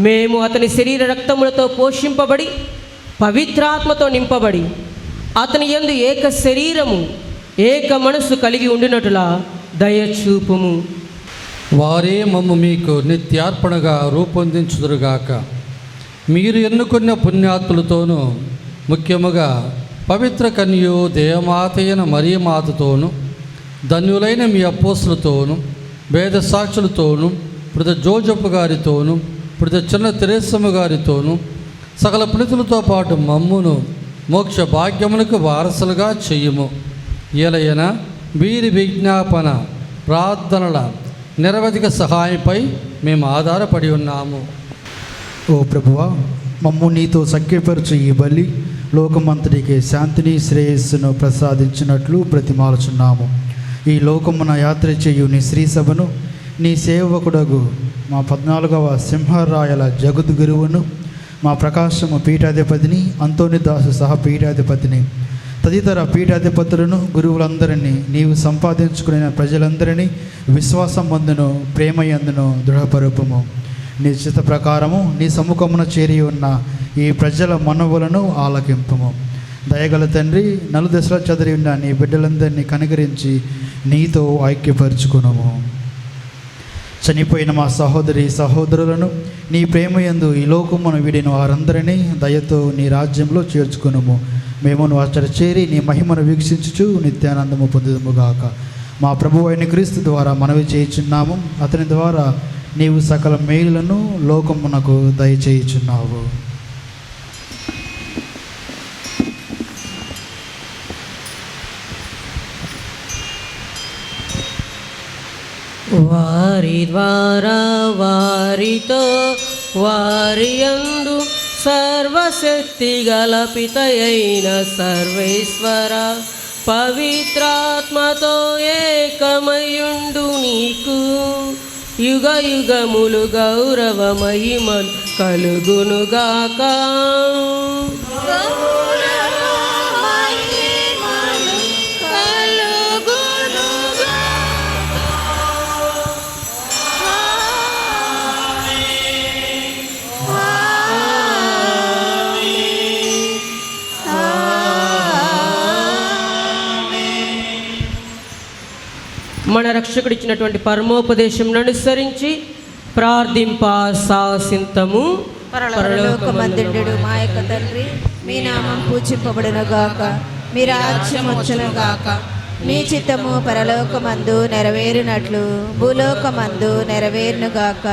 మేము అతని శరీర రక్తములతో పోషింపబడి పవిత్రాత్మతో నింపబడి అతని యందు ఏక శరీరము ఏక మనస్సు కలిగి ఉండినట్లా దయచూపుము. వారే మమ్ము మీకు నిత్యార్పణగా రూపొందించుదురుగాక. మీరు ఎన్నుకున్న పుణ్యాత్ములతోనూ ముఖ్యముగా పవిత్ర కన్యో దేవమాతైన మరియమాతతోనూ ధన్యులైన మీ అపోస్తులతోనూ వేద సాక్షులతోనూ ప్రతి జోజప్ప గారితోనూ ప్రతి చిన్న తెరేసమ్మ గారితోనూ సకల పుణితులతో పాటు మమ్మును మోక్ష భాగ్యములకు వారసులుగా చెయ్యుము. ఏలయన వీరి విజ్ఞాపన ప్రార్థనల నిరవధిక సహాయంపై మేము ఆధారపడి ఉన్నాము. ఓ ప్రభువా, మమ్ము నీతో సఖ్యపరచు ఈ బలి లోకమంతటికి శాంతిని శ్రేయస్సును ప్రసాదించినట్లు ప్రతిమాలుచున్నాము. ఈ లోకమున యాత్ర చేయు నీ శ్రీసభను, నీ సేవకుడగు మా 14వ సింహరాయల జగద్గురువును, మా ప్రకాశము పీఠాధిపతిని, అంతోనిదాసు సహ పీఠాధిపతిని, తదితర పీఠాధిపతులను, గురువులందరినీ, నీవు సంపాదించుకున్న ప్రజలందరినీ విశ్వాసం మందును ప్రేమయందును దృఢపరుపుము. నీ చిత్త ప్రకారము నీ సముఖమున చేరి ఉన్న ఈ ప్రజల మనవులను ఆలకింపుము. దయగల తండ్రి, నలుదశల చదివి ఉన్న నీ బిడ్డలందరినీ కనికరించి నీతో ఐక్యపరుచుకునము. చనిపోయిన మా సహోదరి సహోదరులను నీ ప్రేమయందు ఈ లోకమును వీడిన వారందరినీ దయతో నీ రాజ్యంలో చేర్చుకునుము. మేమును అచ్చట చేరి నీ మహిమను వీక్షించుచు నిత్యానందము పొందుదుముగాక. మా ప్రభువు అయిన క్రీస్తు ద్వారా మనవి చేయుచున్నాము. అతని ద్వారా నీవు సకల మేలులను లోకమునకు దయచేయుచున్నావు. వారి ద్వారా వారితో వారి యందు సర్వశక్తి గల పితయైన సర్వేశ్వర పవిత్రాత్మతో ఏకమయుండు నీకు యుగ యుగములు గౌరవ మహిమలు కలుగునుగాక. మన రక్షకుడిచ్చినటువంటి పరమోపదేశం అనుసరించి ప్రార్థింప సాసింతము. పరలోకమందుండు మా యొక్క తండ్రి, మీ నామం పూజింపబడును గాక, మీ రాజ్యం వచ్చును గాక, మీ చిత్తము పరలోకమందు నెరవేరునట్లు భూలోకమందు నెరవేరును గాక.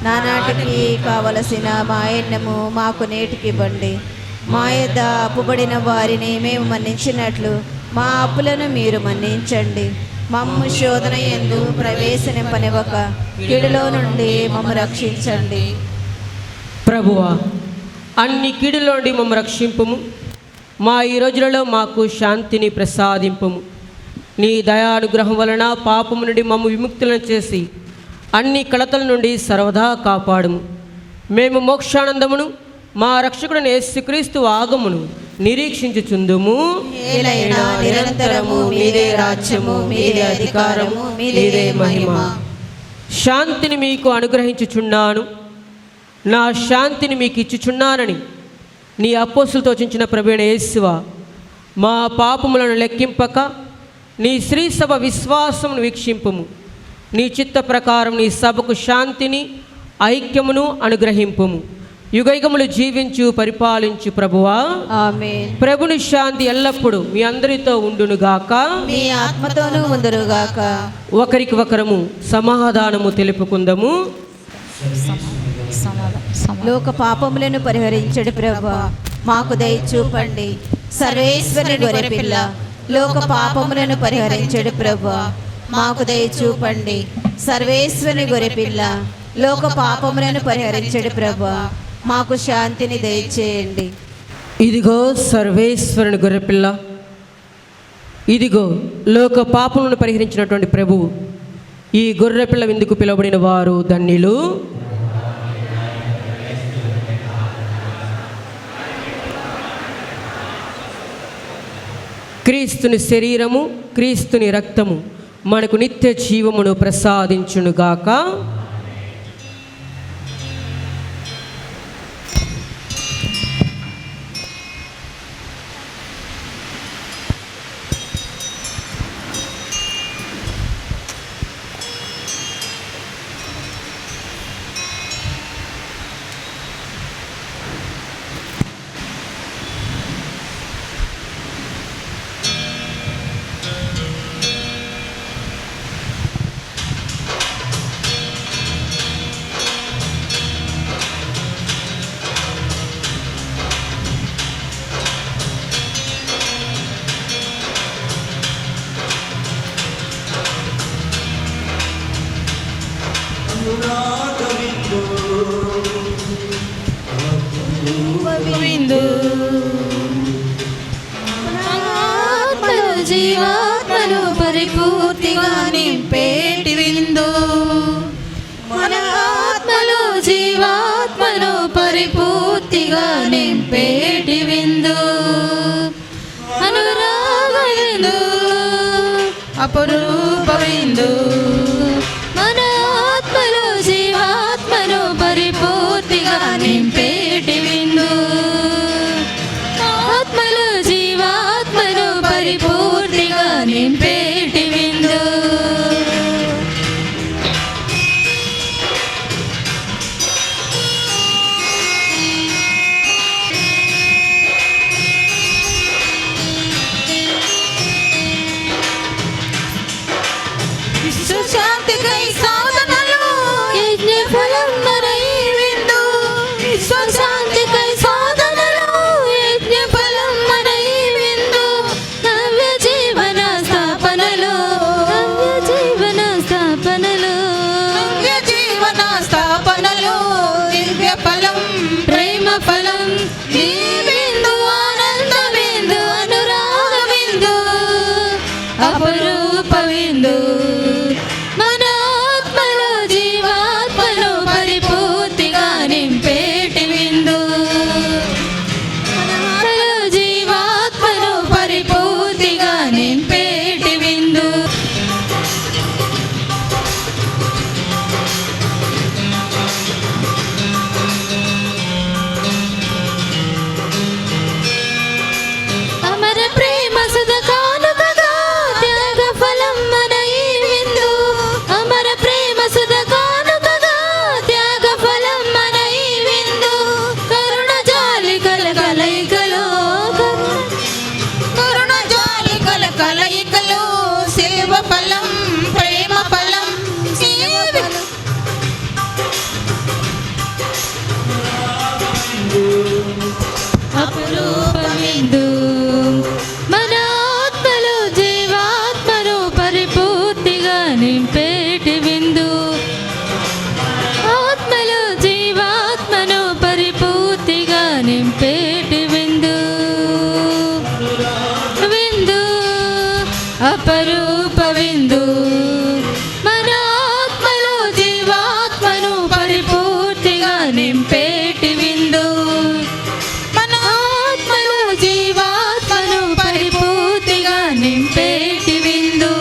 నానాటికి కావలసిన మా అన్నము మాకు నేటికి ఇవ్వండి. మా యొద్ద అప్పుబడిన వారిని మేము మన్నించినట్లు మా అప్పులను మీరు మన్నించండి. మమ్ము శోధన యందు ప్రవేశింపనివ్వక కీడులో నుండి మమ్ము రక్షించండి. ప్రభువా, అన్ని కీడుల నుండి మమ్ము రక్షింపుము. మా ఈ రోజులలో మాకు శాంతిని ప్రసాదింపుము. నీ దయానుగ్రహం వలన పాపము నుండి మమ్ము విముక్తులను చేసి అన్ని కలతల నుండి సర్వదా కాపాడుము. మేము మోక్షానందమును మా రక్షకుడైన యేసుక్రీస్తు ఆగమును నిరీక్షించుచుందుము. నిరంతరము మీదే రాజ్యము, మీదే అధికారము, మీదే మహిమ. శాంతిని మీకు అనుగ్రహించుచున్నాను, నా శాంతిని మీకు ఇచ్చుచున్నానని నీ అపోస్తులతో చించిన ప్రభువైన యేసువా, మా పాపములను లెక్కింపక నీ శ్రీ సభ విశ్వాసమును వీక్షింపుము. నీ చిత్త ప్రకారం నీ సభకు శాంతిని ఐక్యమును అనుగ్రహింపుము. యుగయుగములు జీవించు పరిపాలించు ప్రభువా, ఆమేన్. ప్రభుని శాంతి ఎల్లప్పుడూ మీ అందరితో ఉండునుగాక, మీ ఆత్మతోనూ ఉండునుగాక. ఒకరికి ఒకరము సమాధానము తెలుపుకుందము. లోక పాపములను పరిహరించడు ప్రభువా, మాకు దయ చూపండి. సర్వేశ్వరుని గొర్రెపిల్ల, లోక పాపములను పరిహరించడు ప్రభువా, మాకు దయ చూపండి. సర్వేశ్వరుని గొర్రెపిల్ల, లోక పాపములను పరిహరించడు ప్రభువా, మాకు శాంతిని దయచేయండి. ఇదిగో సర్వేశ్వరుని గొర్రెపిల్ల, ఇదిగో లోక పాపములను పరిహరించినటువంటి ప్రభువు. ఈ గొర్రెపిల్ల విందుకు పిలువబడిన వారు ధన్యులు. క్రీస్తుని శరీరము, క్రీస్తుని రక్తము మనకు నిత్య జీవమును ప్రసాదించునుగాక. జీవాత్మను పరిపూర్తిగా నింపేటి విందు, మన ఆత్మలో జీవాత్మను పరిపూర్తిగా నింపేటి విందు, అనురాగ విందు, అపరూప విందు, మన ఆత్మలో జీవాత్మను పరిపూర్తిగా నింపేటి విందు, ఆత్మలో జీవాత్మను పరిపూర్తిగా నింపేటి విందు. అపరూప విందు మన ఆత్మలో జీవాత్మను పరిపూర్తిగా నింపేటి విందు మనలో జీవాత్మను పరిపూర్తిగా నింపేటి విందు అమర ప్రేమ సుధ కానుకగా త్యాగ ఫలం మన ఈ విందు అమర ప్రేమ సుధ కానుకగా త్యాగ ఫలం మన ఈ విందు కరుణ జాలి కలయికలో కరుణ జాలి కలయికలు సేవ ఫలం ప్రేమ ఫలం అపరూప విందు మన ఆత్మలో జీవాత్మను పరిపూర్తిగా నింపేటి విందు ఆత్మలో జీవాత్మను పరిపూర్తిగా నింపేటి విందు విందు అపరూప విందు మన ఆత్మలో జీవాత్మను పరిపూర్తిగా నింపేటి విందు మన ఆత్మలో జీవాత్మను పరిపూర్తిగా నింపేటి విందు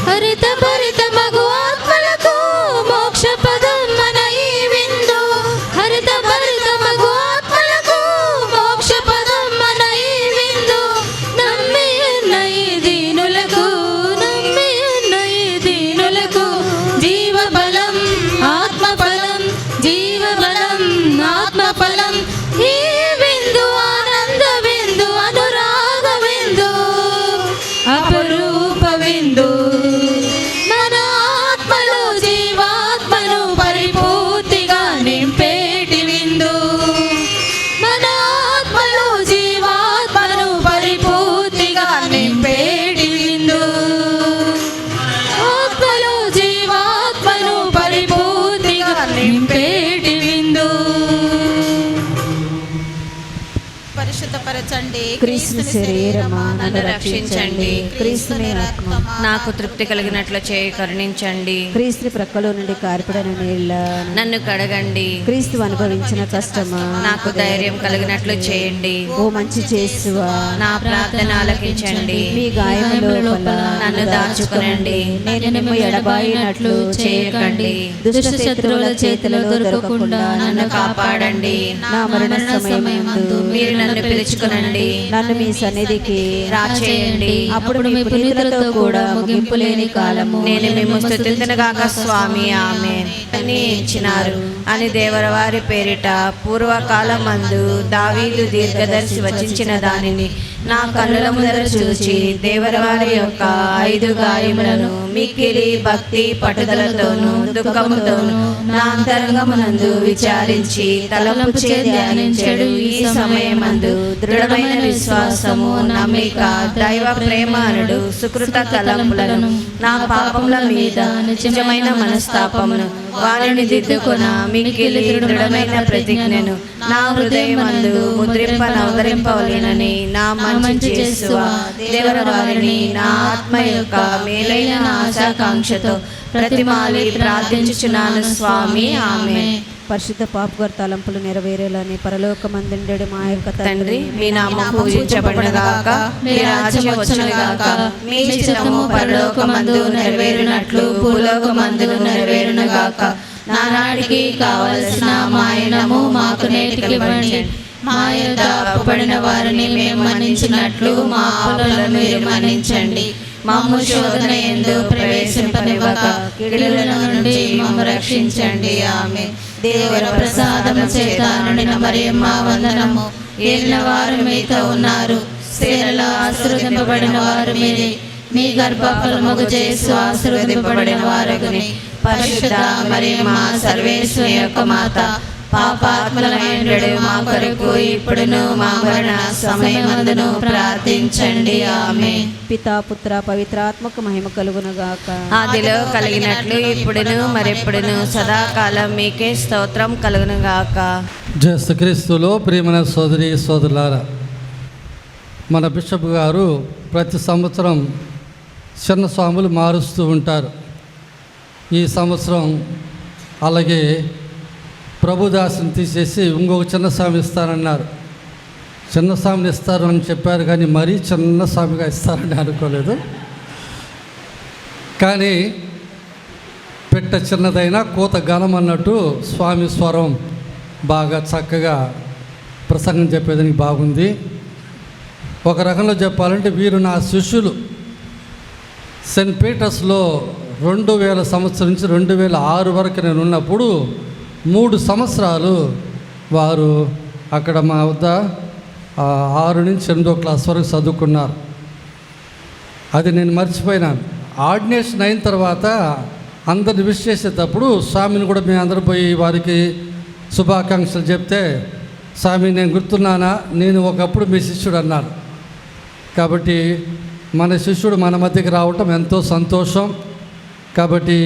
హరిత భరిత మగు ఆత్మలకు మోక్ష పదం మన ఈ విందు హరిత భరిత మగు ఆత్మలకు మోక్ష పదం మన ఈ విందు నమ్మి ఉన్న ఈ దీనులకు జీవ బలం ఆత్మ ఫలం జీవ బలం ఆత్మ ఫలం ఈ విందు ఆనంద విందు అనురాగ విందు అపరూప విందు మన ఆత్మలో జీవాత్మను పరిపూర్తిగా నింపేటి విందు మన ఆత్మలో జీవాత్మను పరిపూర్తిగా నింపేటి విందు ఆత్మలో జీవాత్మను పరిపూర్తిగా నింపేటి విందు పరిశుద్ధపరచండి క్రీస్తు శరీరమా నన్ను రక్షించండి క్రీస్తుని రక్తమా నాకు తృప్తి కలిగినట్లు చేయి కరుణించండి క్రీస్తు ప్రక్కలో నుండి కార్పడిన నీళ్ళ నన్ను కడగండి క్రీస్తు అనుభవించిన కష్టమా నాకు ధైర్యం కలిగినట్లు చేయండి ఓ మంచి చేసువా నా ప్రార్థన ఆలకించండి మీ గాయముల లోపల నన్ను దాచుకునండి నేను మిమ్ము ఎడబాయినట్లు చేయకండి దుష్ట శత్రువుల చేతిలో దొరకకుండా నన్ను కాపాడండి నా మరణ సమయమందు మీరు నన్ను పిలుచుకునండి నన్ను మీ సన్నిధికి రాచేయండి అప్పుడు మీ పునీతులతో కూడా ముగింపు లేని కాలము నేను మిమ్ము స్తుతింతునుగాక స్వామి ఆమేన్ అని ఇచ్చినారు అని దేవరవారి పేరిట పూర్వకాలం మందు దావీదు దీర్ఘదర్శి వచించిన దానిని నా కన్నుల ముందర చూచి దేవరవారి యొక్క 5 గాయములను మిక్కిలి భక్తి పట్టుదలతోనూ దుఃఖముతోనూ నా అంతరంగమునందు విచారించి తలంపు చే ధ్యానించెడు ఈ సమయమందు దృఢమైన విశ్వాసము నమ్మిక దైవ ప్రేమనుడు సుకృత తలంపులను నా పాపముల మీద నిజమైన మనస్తాపమును వారిని దిద్దుకొన మిక్కిలి దృఢమైన ప్రతిజ్ఞను నా హృదయమందు ముద్రింపనవదరింపవలెనని నా మంచి చేసువా దేవర వారిని నా ఆత్మ యొక్క మేలైన ఆశాకాంక్షతో ప్రతిమాలి ప్రార్థించుచున్నాను స్వామి ఆమేన్. పరిశుద్ధ పాపగారి తలంపులు నెరవేరేలని పరలోకమందుండెడు మా యొక్క తండ్రి మీ నామం పూజించబడునుగాక మీ రాజ్యం వచ్చునుగాక మీ చిత్తము పరలోకమందు నెరవేరునట్లు భూలోకమందు నెరవేరునుగాక నానాటికి కావలసిన మాయనము మాకు నేటికి ఇవ్వండి మా యొద్ద అప్పుపడిన వారిని మేము మన్నించినట్లు మా పాపములను మీరు మన్నించండి మమ్ము శోధన యందు ప్రవేశింపనివ్వక కీడుల నుండి మమ్ము రక్షించండి ఆమేన్. దేవర ప్రసాదము చేత నిండిన మరియమ్మ వందనము ఏలిన వారు మీతో ఉన్నారు స్త్రీలలో ఆశీర్వదింపబడిన వారు మీరే మీ గర్భఫలముగు చేసు ఆశీర్వదింపబడిన వారగుని పరిశుద్ధ మరియమ్మ సర్వేశ్వరి యొక్క మాత పాపాత్మలమైనడు మా కొరకు ఇప్పుడును మా మరణ సమయమందును ప్రార్థించండి. ఆమేన్. పితా పుత్ర పవిత్రాత్మక మహిమ కలుగునుగాక. ఆదిలో కలిగినట్లు ఇప్పుడును మరెప్పుడును సదాకాలం మీకే స్తోత్రం కలుగునుగాక. జేసు క్రీస్తులో ప్రియమైన సోదరి సోదరులారా, మన బిషప్ గారు ప్రతి సంవత్సరం చిన్న స్వాములు మారుస్తూ ఉంటారు. ఈ సంవత్సరం అలాగే ప్రభుదాసుని తీసేసి ఇంకొక చిన్న స్వామి ఇస్తారన్నారు. చిన్న స్వామిని ఇస్తారు అని చెప్పారు, కానీ మరీ చిన్న స్వామిగా ఇస్తారని అనుకోలేదు. కానీ పెట్ట చిన్నదైనా కూత ఘనం అన్నట్టు స్వామి స్వరం బాగా చక్కగా ప్రసంగం చెప్పేదానికి బాగుంది. ఒక రకంలో చెప్పాలంటే వీరు నా శిష్యులు. సెయింట్ పీటర్స్లో 2000 సంవత్సరం నుంచి 2006 వరకు నేను ఉన్నప్పుడు 3 సంవత్సరాలు వారు అక్కడ మా వద్ద 6 నుంచి 8వ క్లాస్ వరకు చదువుకున్నారు. అది నేను మర్చిపోయినాను. ఆర్డినేషన్ అయిన తర్వాత అందరిని విష్ చేసేటప్పుడు స్వామిని కూడా మేము అందరూ పోయి వారికి శుభాకాంక్షలు చెప్తే, స్వామి నేను గుర్తున్నానా, నేను ఒకప్పుడు మీ శిష్యుడు అన్నారు. కాబట్టి మన శిష్యుడు మన మధ్యకి రావటం ఎంతో సంతోషం. కాబట్టి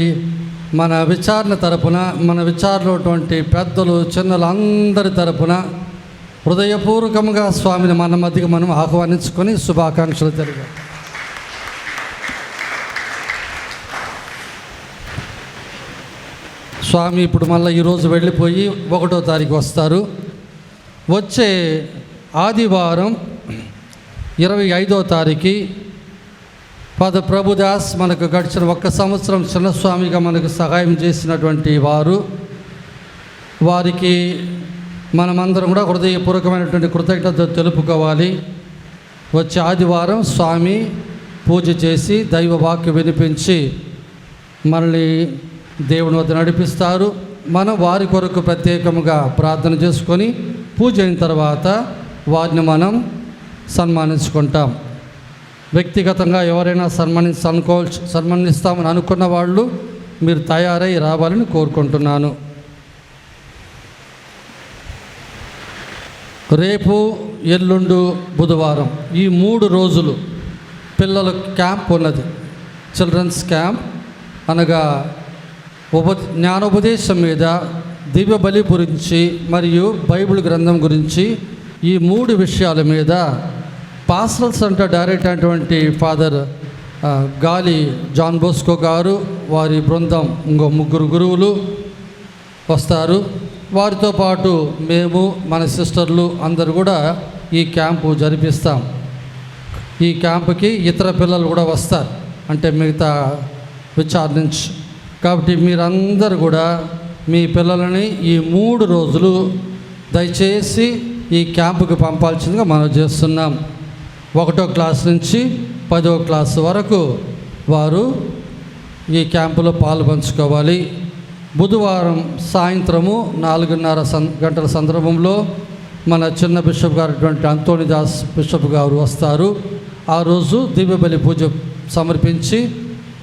మన విచారణ తరపున, మన విచారణటువంటి పెద్దలు చిన్నలు అందరి తరపున హృదయపూర్వకంగా స్వామిని మన మధ్యకి మనం ఆహ్వానించుకొని శుభాకాంక్షలు తెలియ. స్వామి ఇప్పుడు మళ్ళీ ఈరోజు వెళ్ళిపోయి 1వ తారీఖు వస్తారు. వచ్చే ఆదివారం 25వ తారీఖు ఫాదర్ ప్రభుదాస్ మనకు గడిచిన 1 సంవత్సరం చిన్నస్వామిగా మనకు సహాయం చేసినటువంటి వారికి మనమందరం కూడా హృదయపూర్వకమైనటువంటి కృతజ్ఞత తెలుపుకోవాలి. వచ్చే ఆదివారం స్వామి పూజ చేసి దైవ వాక్యం వినిపించి మనల్ని దేవుని వద్ద నడిపిస్తారు. మనం వారి కొరకు ప్రత్యేకంగా ప్రార్థన చేసుకొని పూజ అయిన తర్వాత వారిని మనం సన్మానించుకుంటాం. వ్యక్తిగతంగా ఎవరైనా సన్మానిస్తామని అనుకున్న వాళ్ళు మీరు తయారై రావాలని కోరుకుంటున్నాను. రేపు ఎల్లుండు బుధవారం ఈ 3 రోజులు పిల్లల క్యాంప్ ఉన్నది. చిల్డ్రన్స్ క్యాంప్ అనగా జ్ఞానోపదేశం మీద, దివ్య బలి గురించి మరియు బైబిల్ గ్రంథం గురించి ఈ 3 విషయాల మీద పాస్టరల్ సెంటర్ డైరెక్టర్ అయినటువంటి ఫాదర్ గాలి జాన్ బోస్కో గారు, వారి బృందం ఇంకో 3 గురువులు వస్తారు. వారితో పాటు మేము మన సిస్టర్లు అందరూ కూడా ఈ క్యాంపు జరిపిస్తాం. ఈ క్యాంపుకి ఇతర పిల్లలు కూడా వస్తారు, అంటే మిగతా విచారణ నుంచి. కాబట్టి మీరందరూ కూడా మీ పిల్లలని ఈ 3 రోజులు దయచేసి ఈ క్యాంపుకి పంపాల్సిందిగా మనం చేస్తున్నాం. 1వ క్లాస్ నుంచి 10వ క్లాస్ వరకు వారు ఈ క్యాంపులో పాలు పంచుకోవాలి. బుధవారం సాయంత్రము 4:30 గంటల సందర్భంలో మన చిన్న బిషప్ గారు అటువంటి అంతోనిదాస్ బిషప్ గారు వస్తారు. ఆ రోజు దివ్య బలి పూజ సమర్పించి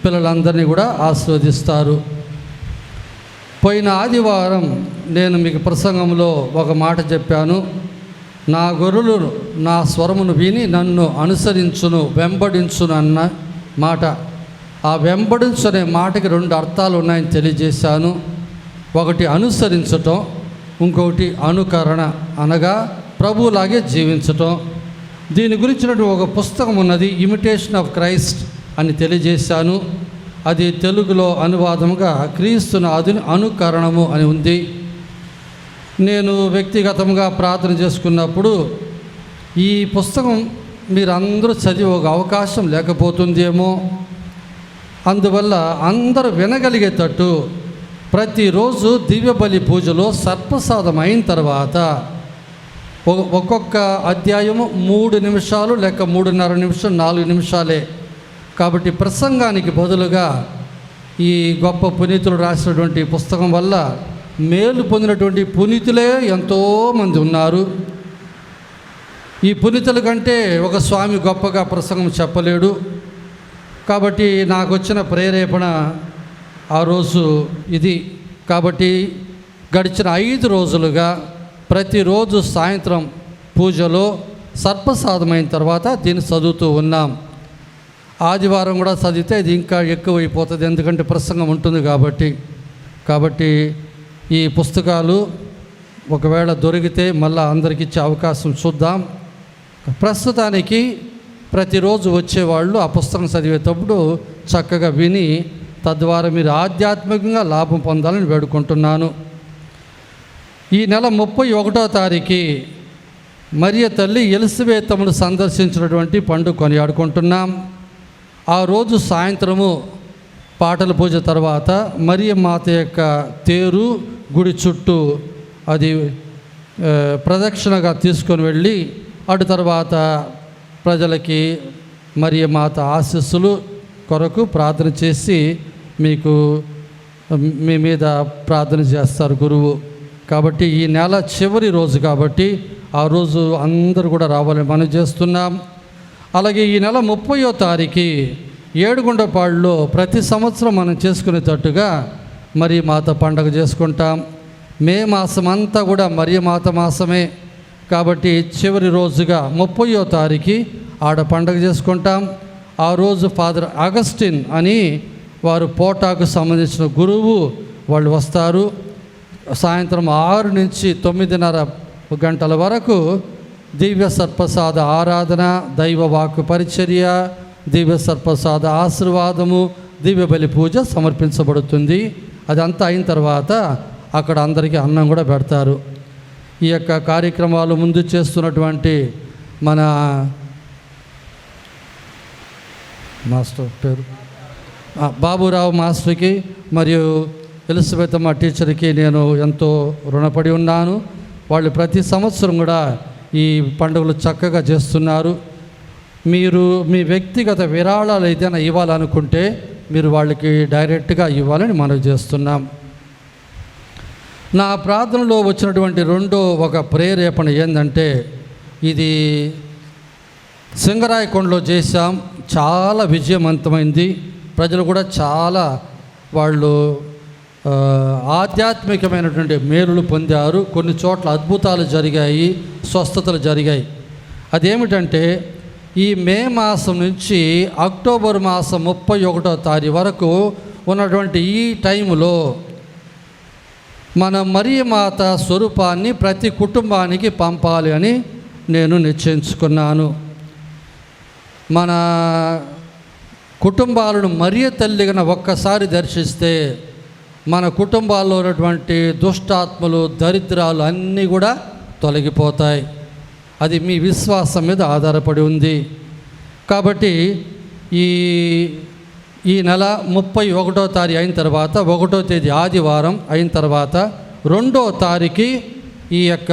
పిల్లలందరినీ కూడా ఆశీర్వదిస్తారు. పోయిన ఆదివారం నేను మీకు ప్రసంగంలో ఒక మాట చెప్పాను. నా గొర్రెలు నా స్వరమును విని నన్ను అనుసరించును, వెంబడించును అన్న మాట. ఆ వెంబడించు అనే మాటకి 2 అర్థాలు ఉన్నాయని తెలియజేశాను. ఒకటి అనుసరించటం, ఇంకొకటి అనుకరణ, అనగా ప్రభువులాగే జీవించటం. దీని గురించినటువంటి ఒక పుస్తకం ఉన్నది, ఇమిటేషన్ ఆఫ్ క్రైస్ట్ అని తెలియజేశాను. అది తెలుగులో అనువాదముగా క్రీస్తును అనుకరణము అని ఉంది. నేను వ్యక్తిగతంగా ప్రార్థన చేసుకున్నప్పుడు ఈ పుస్తకం మీరందరూ చదివే ఒక అవకాశం లేకపోతుందేమో, అందువల్ల అందరూ వినగలిగేటట్టు ప్రతిరోజు దివ్య బలి పూజలో సర్పసాదం అయిన తర్వాత ఒక్కొక్క అధ్యాయము 3 నిమిషాలు లేక 3:30 నిమిషం 4 నిమిషాలే. కాబట్టి ప్రసంగానికి బదులుగా ఈ గొప్ప పునీతులు రాసినటువంటి పుస్తకం వల్ల మేలు పొందినటువంటి పునీతులే ఎంతోమంది ఉన్నారు. ఈ పునీతుల కంటే ఒక స్వామి గొప్పగా ప్రసంగం చెప్పలేడు. కాబట్టి నాకు వచ్చిన ప్రేరేపణ ఆ రోజు ఇది. కాబట్టి గడిచిన 5 రోజులుగా ప్రతిరోజు సాయంత్రం పూజలో సర్పసాధమైన తర్వాత దీన్ని చదువుతూ ఉన్నాం. ఆదివారం కూడా చదివితే ఇది ఇంకా ఎక్కువైపోతుంది, ఎందుకంటే ప్రసంగం ఉంటుంది కాబట్టి ఈ పుస్తకాలు ఒకవేళ దొరికితే మళ్ళీ అందరికి ఇచ్చే అవకాశం చూద్దాం. ప్రస్తుతానికి ప్రతిరోజు వచ్చేవాళ్ళు ఆ పుస్తకం చదివేటప్పుడు చక్కగా విని తద్వారా మీరు ఆధ్యాత్మికంగా లాభం పొందాలని వేడుకుంటున్నాను. ఈ నెల 31వ తారీఖు మరియ తల్లి ఎలిజబెతమ్మను సందర్శించినటువంటి పండుగ కొనియాడుకుంటున్నాం. ఆ రోజు సాయంత్రము పాటల పూజ తర్వాత మరియ మాత యొక్క తేరు గుడి చుట్టూ అది ప్రదక్షిణగా తీసుకొని వెళ్ళి అటు తర్వాత ప్రజలకి మరియ మాత ఆశీస్సులు కొరకు ప్రార్థన చేసి మీకు మీ మీద ప్రార్థన చేస్తారు గురువు. కాబట్టి ఈ నెల చివరి రోజు కాబట్టి ఆ రోజు అందరూ కూడా రావాలని మనం చేస్తున్నాం. అలాగే ఈ నెల 30వ తారీఖు ఏడుగుండపాడులో ప్రతి సంవత్సరం మనం చేసుకునేటట్టుగా మరియ మాత పండగ చేసుకుంటాం. మే మాసం అంతా కూడా మరియ మాత మాసమే కాబట్టి చివరి రోజుగా 30వ తారీఖు ఆడ పండగ చేసుకుంటాం. ఆ రోజు ఫాదర్ అగస్టిన్ అని వారు పోటాకు సంబంధించిన గురువు వాళ్ళు వస్తారు. సాయంత్రం 6 నుంచి 9:30 గంటల వరకు దివ్య సర్పసాద ఆరాధన, దైవ వాక్కు పరిచర్య, దివ్య సర్పసాద ఆశీర్వాదము, దివ్య బలి పూజ సమర్పించబడుతుంది. అదంతా అయిన తర్వాత అక్కడ అందరికీ అన్నం కూడా పెడతారు. ఈ యొక్క కార్యక్రమాలు ముందు చేస్తున్నటువంటి మన మాస్టర్ పేరు బాబురావు మాస్టర్కి మరియు ఎలిజబెతమ్మ టీచర్కి నేను ఎంతో రుణపడి ఉన్నాను. వాళ్ళు ప్రతి సంవత్సరం కూడా ఈ పండుగలు చక్కగా చేస్తున్నారు. మీరు మీ వ్యక్తిగత విరాళాలు ఏదైనా ఇవ్వాలనుకుంటే మీరు వాళ్ళకి డైరెక్ట్గా ఇవ్వాలని మనం చేస్తున్నాం. నా ప్రార్థనలో వచ్చినటువంటి రెండో ఒక ప్రేరేపణ ఏంటంటే, ఇది సింగరాయకొండలో చేశాం, చాలా విజయవంతమైంది. ప్రజలు కూడా చాలా వాళ్ళు ఆధ్యాత్మికమైనటువంటి మేలులు పొందారు. కొన్ని చోట్ల అద్భుతాలు జరిగాయి, స్వస్థతలు జరిగాయి. అదేమిటంటే ఈ మే మాసం నుంచి అక్టోబర్ మాసం 31వ తారీఖు వరకు ఉన్నటువంటి ఈ టైంలో మన మరియ మాత స్వరూపాన్ని ప్రతి కుటుంబానికి పంపాలి అని నేను నిశ్చయించుకున్నాను. మన కుటుంబాలను మరియ తల్లిగా ఒక్కసారి దర్శిస్తే మన కుటుంబాల్లో ఉన్నటువంటి దుష్టాత్మలు, దరిద్రాలు అన్నీ కూడా తొలగిపోతాయి. అది మీ విశ్వాసం మీద ఆధారపడి ఉంది. కాబట్టి ఈ నెల 31వ తారీఖు అయిన తర్వాత 1వ తేదీ ఆదివారం అయిన తర్వాత 2వ తారీఖు ఈ యొక్క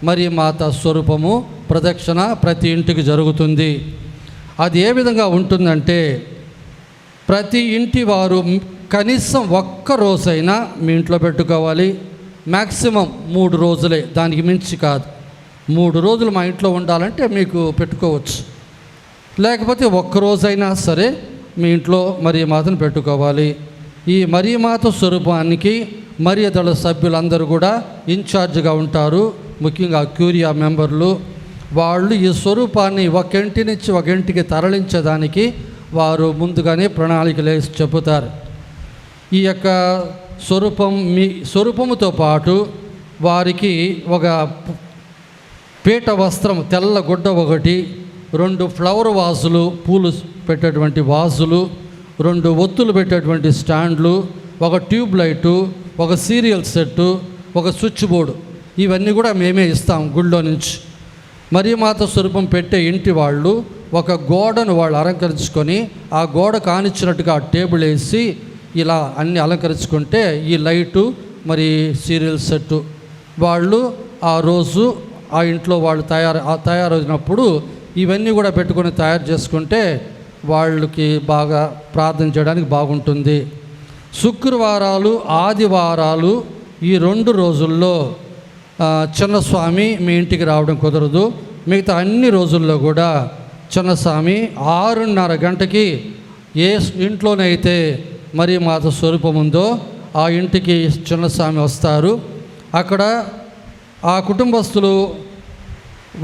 మరియ మాత స్వరూపము ప్రదక్షిణ ప్రతి ఇంటికి జరుగుతుంది. అది ఏ విధంగా ఉంటుందంటే, ప్రతి ఇంటి వారు కనీసం ఒక్క రోజైనా మీ ఇంట్లో పెట్టుకోవాలి. మ్యాక్సిమం 3 రోజులే, దానికి మించి కాదు. 3 రోజులు మా ఇంట్లో ఉండాలంటే మీకు పెట్టుకోవచ్చు. లేకపోతే ఒక్కరోజైనా సరే మీ ఇంట్లో మరియ మాతను పెట్టుకోవాలి. ఈ మరియ మాత స్వరూపానికి మరియ దళ సభ్యులందరూ కూడా ఇన్ఛార్జ్గా ఉంటారు. ముఖ్యంగా క్యూరియా మెంబర్లు వాళ్ళు ఈ స్వరూపాన్ని ఒక ఇంటి నుంచి ఒక ఇంటికి తరలించడానికి వారు ముందుగానే ప్రణాళికలు వేసి చెబుతారు. ఈ యొక్క మీ స్వరూపముతో పాటు వారికి ఒక పీట వస్త్రం, తెల్ల గుడ్డ ఒకటి, 2 ఫ్లవర్ వాజులు, పూలు పెట్టేటువంటి వాజులు, 2 ఒత్తులు పెట్టేటువంటి స్టాండ్లు, ఒక ట్యూబ్ లైటు, ఒక సీరియల్ సెట్టు, ఒక స్విచ్ బోర్డు, ఇవన్నీ కూడా మేమే ఇస్తాం గుళ్ళో నుంచి. మరియ మాత స్వరూపం పెట్టే ఇంటి వాళ్ళు ఒక గోడను వాళ్ళు అలంకరించుకొని ఆ గోడ కానిచ్చినట్టుగా టేబుల్ వేసి ఇలా అన్నీ అలంకరించుకుంటే ఈ లైటు మరి సీరియల్ సెట్టు వాళ్ళు ఆ రోజు ఆ ఇంట్లో వాళ్ళు తయారైనప్పుడు ఇవన్నీ కూడా పెట్టుకొని తయారు చేసుకుంటే వాళ్ళకి బాగా ప్రార్థన చేయడానికి బాగుంటుంది. శుక్రవారాలు, ఆదివారాలు ఈ 2 రోజుల్లో చిన్నస్వామి మీ ఇంటికి రావడం కుదరదు. మిగతా అన్ని రోజుల్లో కూడా చిన్నస్వామి 6:30 గంటకి ఏ ఇంట్లోనైతే మరియ మాత స్వరూపం ఉందో ఆ ఇంటికి చిన్నస్వామి వస్తారు. అక్కడ ఆ కుటుంబస్తులు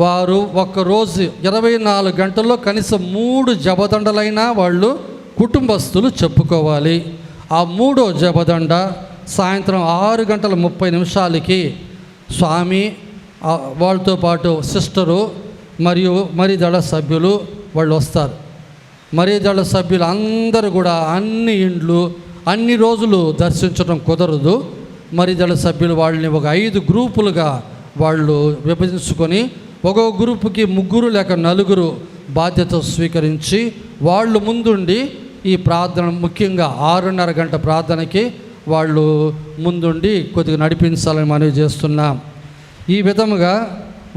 వారు ఒక్కరోజు 24 గంటల్లో కనీసం 3 జపదండలైనా వాళ్ళు కుటుంబస్తులు చెప్పుకోవాలి. ఆ 3వ జపదండ సాయంత్రం 6:30 స్వామి వాళ్ళతో పాటు సిస్టరు మరియు మరిదళ సభ్యులు వాళ్ళు వస్తారు. మరిదళ సభ్యులు అందరూ కూడా అన్ని ఇండ్లు అన్ని రోజులు దర్శించడం కుదరదు. మరిదళ సభ్యులు వాళ్ళని ఒక 5 గ్రూపులుగా వాళ్ళు విభజించుకొని ఒక్కొక్క గ్రూపుకి 3 లేక 4 బాధ్యత స్వీకరించి వాళ్ళు ముందుండి ఈ ప్రార్థన, ముఖ్యంగా 6:30 గంట ప్రార్థనకి వాళ్ళు ముందుండి కొద్దిగా నడిపించాలని మనవి చేస్తున్నాం. ఈ విధముగా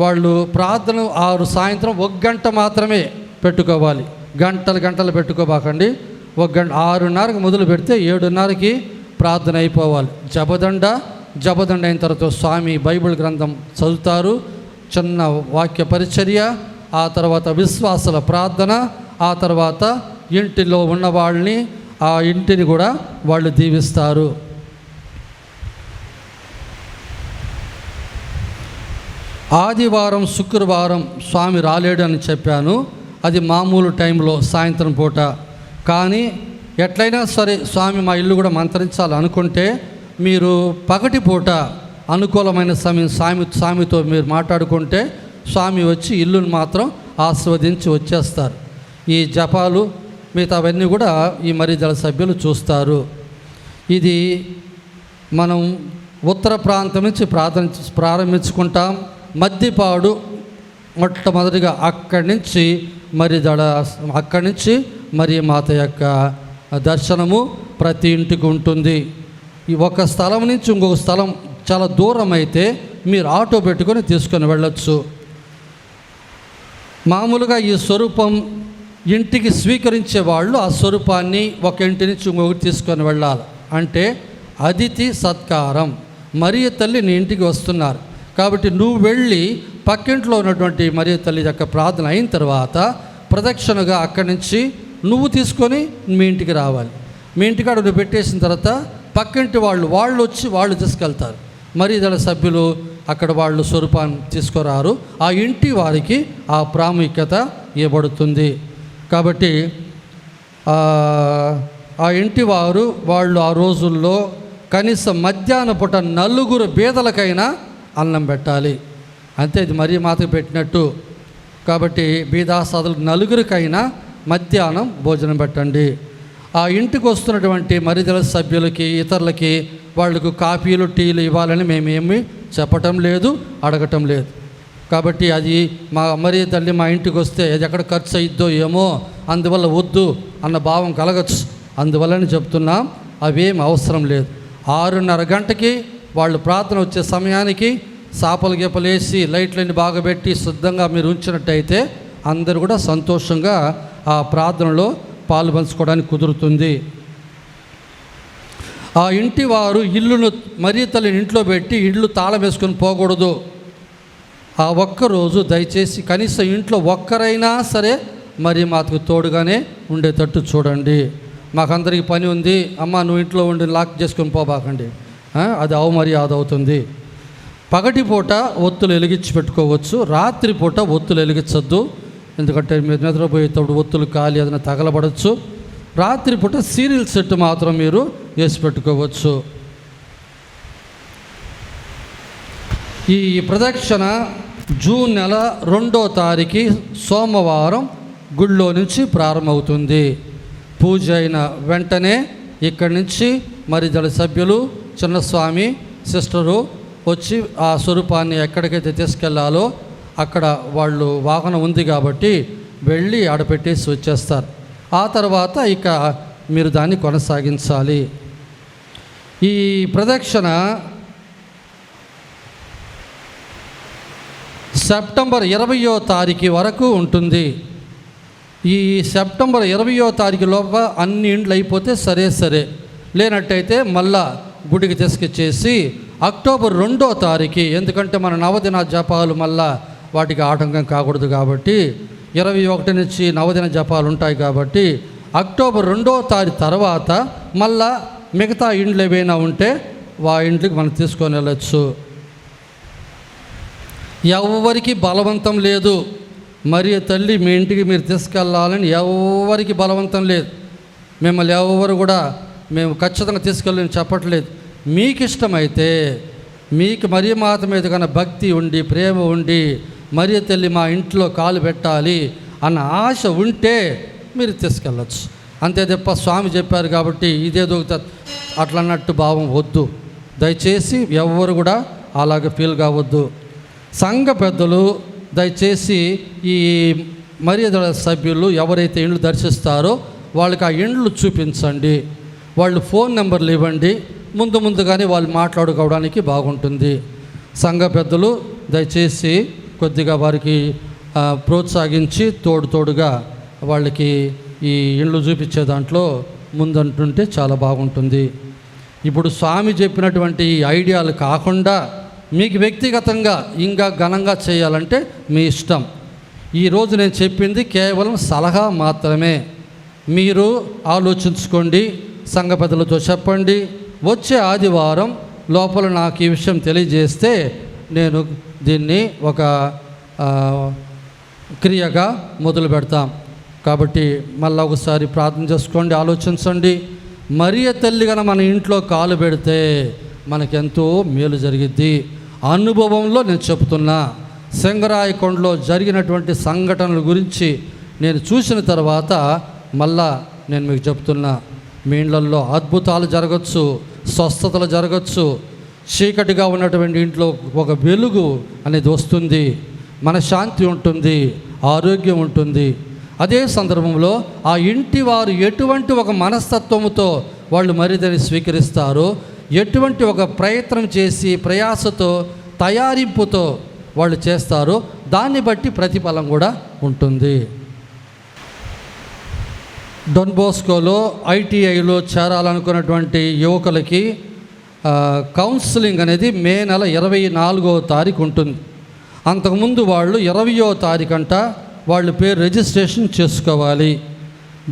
వాళ్ళు ప్రార్థన సాయంత్రం 1 గంట మాత్రమే పెట్టుకోవాలి. గంటలు పెట్టుకోబాకండి. 1 గంట 6:30కి మొదలు పెడితే 7:30కి ప్రార్థన అయిపోవాలి. జపదండ అయిన తర్వాత స్వామి బైబిల్ గ్రంథం చదువుతారు, చిన్న వాక్య పరిచర్య, ఆ తర్వాత విశ్వాసుల ప్రార్థన, ఆ తర్వాత ఇంటిలో ఉన్న వాళ్ళని ఆ ఇంటిని కూడా వాళ్ళు దీవిస్తారు. ఆదివారం శుక్రవారం స్వామి రాలేడు అని చెప్పాను. అది మామూలు టైంలో సాయంత్రం పూట. కానీ ఎట్లయినా సరే స్వామి మా ఇల్లు కూడా మంత్రించాలనుకుంటే మీరు పగటి పూట అనుకూలమైన సమయం స్వామితో మీరు మాట్లాడుకుంటే స్వామి వచ్చి ఇల్లును మాత్రం ఆస్వాదించి వచ్చేస్తారు. ఈ జపాలు మిగతావన్నీ కూడా ఈ మరిదళ సభ్యులు చూస్తారు. ఇది మనం ఉత్తర ప్రాంతం నుంచి ప్రారంభించుకుంటాం. మద్దిపాడు మొట్టమొదటిగా అక్కడి నుంచి మరియ మాత యొక్క దర్శనము ప్రతి ఇంటికి ఉంటుంది. ఈ ఒక స్థలం నుంచి ఇంకొక స్థలం చాలా దూరం అయితే మీరు ఆటో పెట్టుకొని తీసుకొని వెళ్ళొచ్చు. మామూలుగా ఈ స్వరూపం ఇంటికి స్వీకరించే వాళ్ళు ఆ స్వరూపాన్ని ఒక ఇంటి నుంచి ఇంకొకటి తీసుకొని వెళ్ళాలి. అంటే అతిథి సత్కారం. మరియ తల్లి నీ ఇంటికి వస్తున్నారు కాబట్టి నువ్వు వెళ్ళి పక్కింట్లో ఉన్నటువంటి మరియ తల్లి యొక్క ప్రార్థన అయిన తర్వాత ప్రదక్షిణగా అక్కడి నుంచి నువ్వు తీసుకొని మీ ఇంటికి రావాలి. మీ ఇంటికాడ నువ్వు పెట్టేసిన తర్వాత పక్కింటి వాళ్ళు వచ్చి వాళ్ళు తీసుకెళ్తారు. మరిదళ సభ్యులు అక్కడ వాళ్ళు స్వరూపాన్ని తీసుకురారు. ఆ ఇంటి వారికి ఆ ప్రాముఖ్యత ఇవ్వబడుతుంది. కాబట్టి ఆ ఇంటి వాళ్ళు ఆ రోజుల్లో కనీసం మధ్యాహ్నం పూట 4 బీదలకైనా అన్నం పెట్టాలి. అంతే, ఇది మరీ మాతకు పెట్టినట్టు. కాబట్టి బీదాసాదులు 4కైనా మధ్యాహ్నం భోజనం పెట్టండి. ఆ ఇంటికి వస్తున్నటువంటి మరిదళ సభ్యులకి ఇతరులకి వాళ్ళకు కాఫీలు టీలు ఇవ్వాలని మేమేమి చెప్పటం లేదు, అడగటం లేదు. కాబట్టి అది మరియ తల్లి మా ఇంటికి వస్తే అది ఎక్కడ ఖర్చు అయిద్దో ఏమో, అందువల్ల వద్దు అన్న భావం కలగచ్చు. అందువల్లని చెప్తున్నాం, అవేం అవసరం లేదు. 6:30 గంటకి వాళ్ళు ప్రార్థన వచ్చే సమయానికి సాపలు గీపలేసి లైట్లన్నీ బాగా పెట్టి శుద్ధంగా మీరు ఉంచినట్టయితే అందరూ కూడా సంతోషంగా ఆ ప్రార్థనలో పాలు పంచుకోవడానికి కుదురుతుంది. ఆ ఇంటి వారు ఇల్లును మరియ తల్లిని ఇంట్లో పెట్టి ఇల్లు తాళం వేసుకొని పోకూడదు. ఆ ఒక్కరోజు దయచేసి కనీసం ఇంట్లో ఒక్కరైనా సరే మరియ మాతకు తోడుగానే ఉండేటట్టు చూడండి. మాకందరికి పని ఉంది, అమ్మ నువ్వు ఇంట్లో ఉండి లాక్ చేసుకొని పోబాకండి, అది అవమర్యాద అవుతుంది. పగటి పూట ఒత్తులు వెలిగించి పెట్టుకోవచ్చు, రాత్రి పూట ఒత్తులు వెలిగించద్దు. ఎందుకంటే మీరు నిద్రపోయేటప్పుడు ఒత్తులు కాలి ఏదైనా తగలబడచ్చు. రాత్రిపూట సీరియల్ సెట్ మాత్రం మీరు వేసి పెట్టుకోవచ్చు. ఈ ప్రదక్షిణ జూన్ నెల 2వ తారీఖు సోమవారం గుళ్ళో నుంచి ప్రారంభమవుతుంది. పూజ అయిన వెంటనే ఇక్కడి నుంచి మరిదళ సభ్యులు చిన్నస్వామి సిస్టరు వచ్చి ఆ స్వరూపాన్ని ఎక్కడికైతే తీసుకెళ్లాలో అక్కడ వాళ్ళు వాహనం ఉంది కాబట్టి వెళ్ళి ఆడపెట్టేసి వచ్చేస్తారు. ఆ తర్వాత ఇక మీరు దాన్ని కొనసాగించాలి. ఈ ప్రదక్షిణ సెప్టెంబర్ 20వ తారీఖు వరకు ఉంటుంది. ఈ సెప్టెంబర్ 20వ తారీఖు లోపల అన్ని ఇండ్లు అయిపోతే సరే, లేనట్టయితే మళ్ళా గుడికి తీసుకొచ్చేసి అక్టోబర్ 2వ తారీఖు, ఎందుకంటే మన నవదిన జపాలు మళ్ళా వాటికి ఆటంకం కాకూడదు కాబట్టి 21 నుంచి నవదిన జపాలు ఉంటాయి కాబట్టి అక్టోబర్ 2వ తారీఖు తర్వాత మళ్ళా మిగతా ఇండ్లు ఏవైనా ఉంటే ఇంట్లోకి మనం తీసుకొని వెళ్ళచ్చు. ఎవరికి బలవంతం లేదు. మరి తల్లి మీ ఇంటికి మీరు తీసుకెళ్ళాలని ఎవరికి బలవంతం లేదు. మిమ్మల్ని ఎవరు కూడా మేము ఖచ్చితంగా తీసుకెళ్ళని చెప్పట్లేదు. మీకు ఇష్టమైతే, మీకు మరియ మాత మీద కన్నా భక్తి ఉండి ప్రేమ ఉండి మరియ తల్లి మా ఇంట్లో కాలు పెట్టాలి అన్న ఆశ ఉంటే మీరు తీసుకెళ్ళచ్చు. అంతే తప్ప స్వామి చెప్పారు కాబట్టి ఇదేదో అట్లా అన్నట్టు భావం వద్దు. దయచేసి ఎవరు కూడా అలాగే ఫీల్ కావద్దు. సంఘ పెద్దలు దయచేసి ఈ మర్యాద సభ్యులు ఎవరైతే ఇండ్లు దర్శిస్తారో వాళ్ళకి ఆ ఇండ్లు చూపించండి. వాళ్ళు ఫోన్ నెంబర్లు ఇవ్వండి. ముందుగానే వాళ్ళు మాట్లాడుకోవడానికి బాగుంటుంది. సంఘ పెద్దలు దయచేసి కొద్దిగా వారికి ప్రోత్సహించి తోడుగా వాళ్ళకి ఈ ఇండ్లు చూపించే దాంట్లో ముందంటుంటే చాలా బాగుంటుంది. ఇప్పుడు స్వామి చెప్పినటువంటి ఈ ఐడియాలు కాకుండా మీకు వ్యక్తిగతంగా ఇంకా ఘనంగా చేయాలంటే మీ ఇష్టం. ఈరోజు నేను చెప్పింది కేవలం సలహా మాత్రమే. మీరు ఆలోచించుకోండి, సంఘ పెద్దలతో చెప్పండి. వచ్చే ఆదివారం లోపల నాకు ఈ విషయం తెలియజేస్తే నేను దీన్ని ఒక క్రియగా మొదలు పెడతాం. కాబట్టి మళ్ళీ ఒకసారి ప్రార్థన చేసుకోండి, ఆలోచించండి. మరియ తల్లి కనుక మన ఇంట్లో కాలు పెడితే మనకెంతో మేలు జరిగిద్ది. అనుభవంలో నేను చెప్తున్నా. సింగరాయకొండలో జరిగినటువంటి సంఘటనల గురించి నేను చూసిన తర్వాత మళ్ళా నేను మీకు చెప్తున్నా. మీ ఇళ్ళల్లో అద్భుతాలు జరగచ్చు, స్వస్థతలు జరగచ్చు. చీకటిగా ఉన్నటువంటి ఇంట్లో ఒక వెలుగు అనేది వస్తుంది, మనశ్శాంతి ఉంటుంది, ఆరోగ్యం ఉంటుంది. అదే సందర్భంలో ఆ ఇంటి వారు ఎటువంటి ఒక మనస్తత్వముతో వాళ్ళు మరిదని స్వీకరిస్తారో, ఎటువంటి ఒక ప్రయత్నం చేసి ప్రయాసతో తయారింపుతో వాళ్ళు చేస్తారో దాన్ని బట్టి ప్రతిఫలం కూడా ఉంటుంది. డొన్ బోస్కోలో ఐటీఐలో చేరాలనుకున్నటువంటి యువకులకి కౌన్సిలింగ్ అనేది మే నెల 24వ తారీఖు ఉంటుంది. అంతకుముందు వాళ్ళు 20వ తారీఖంట వాళ్ళ పేరు రిజిస్ట్రేషన్ చేసుకోవాలి.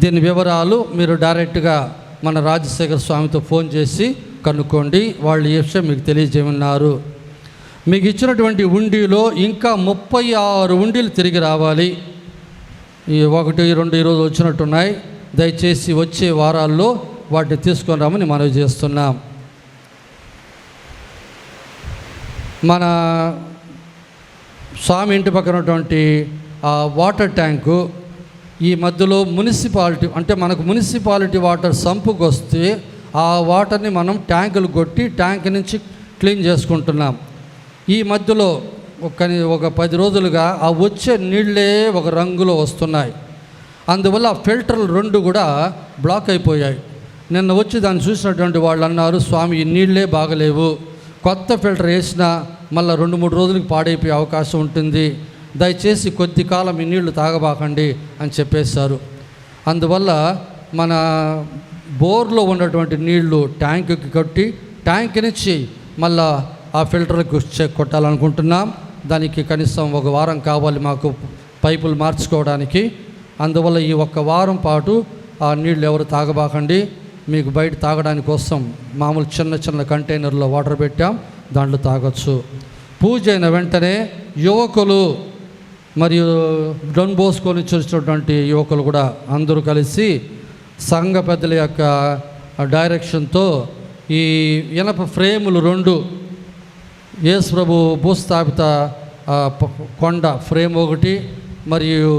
దీని వివరాలు మీరు డైరెక్ట్గా మన రాజశేఖర స్వామితో ఫోన్ చేసి కనుక్కోండి. వాళ్ళు ఈ విషయం మీకు తెలియజేయమన్నారు. మీకు ఇచ్చినటువంటి ఉండిలో ఇంకా 36 ఉండీలు తిరిగి రావాలి. ఈ 1, 2 ఈరోజు వచ్చినట్టున్నాయి. దయచేసి వచ్చే వారాల్లో వాటిని తీసుకొని రామని మనవి చేస్తున్నాం. మన స్వామి ఇంటి పక్కన ఉన్నటువంటి వాటర్ ట్యాంకు ఈ మధ్యలో మున్సిపాలిటీ అంటే మనకు మున్సిపాలిటీ వాటర్ సంపుకు వస్తే ఆ వాటర్ని మనం ట్యాంకులు కొట్టి ట్యాంక్ నుంచి క్లీన్ చేసుకుంటున్నాం. ఈ మధ్యలో ఒక 10 రోజులుగా ఆ వచ్చే నీళ్ళే ఒక రంగులో వస్తున్నాయి. అందువల్ల ఆ ఫిల్టర్లు 2 కూడా బ్లాక్ అయిపోయాయి. నిన్న వచ్చి దాన్ని చూసినటువంటి వాళ్ళు అన్నారు, స్వామి ఈ నీళ్ళే బాగలేవు, కొత్త ఫిల్టర్ వేసినా మళ్ళీ 2-3 రోజులకు పాడైపోయే అవకాశం ఉంటుంది, దయచేసి కొద్ది కాలం ఈ నీళ్లు తాగబాకండి అని చెప్పేశారు. అందువల్ల మన బోర్లో ఉన్నటువంటి నీళ్లు ట్యాంకుకి కొట్టి ట్యాంక్ నుంచి మళ్ళా ఆ ఫిల్టర్కి కొట్టాలనుకుంటున్నాం. దానికి కనీసం 1 వారం కావాలి మాకు పైపులు మార్చుకోవడానికి. అందువల్ల ఈ 1 వారం పాటు ఆ నీళ్ళు ఎవరు తాగబాకండి. మీకు బయట తాగడానికి కోసం మామూలు చిన్న కంటైనర్లో వాటర్ పెట్టాం, దాంట్లో తాగొచ్చు. పూజ అయిన వెంటనే యువకులు మరియు డొన్ బోస్కో నుంచి వచ్చినటువంటి యువకులు కూడా అందరూ కలిసి సంఘ పెద్దల యొక్క డైరెక్షన్తో ఈ ఇనప ఫ్రేములు 2 యేసు ప్రభు భూస్థాపిత కొండ ఫ్రేమ్ 1 మరియు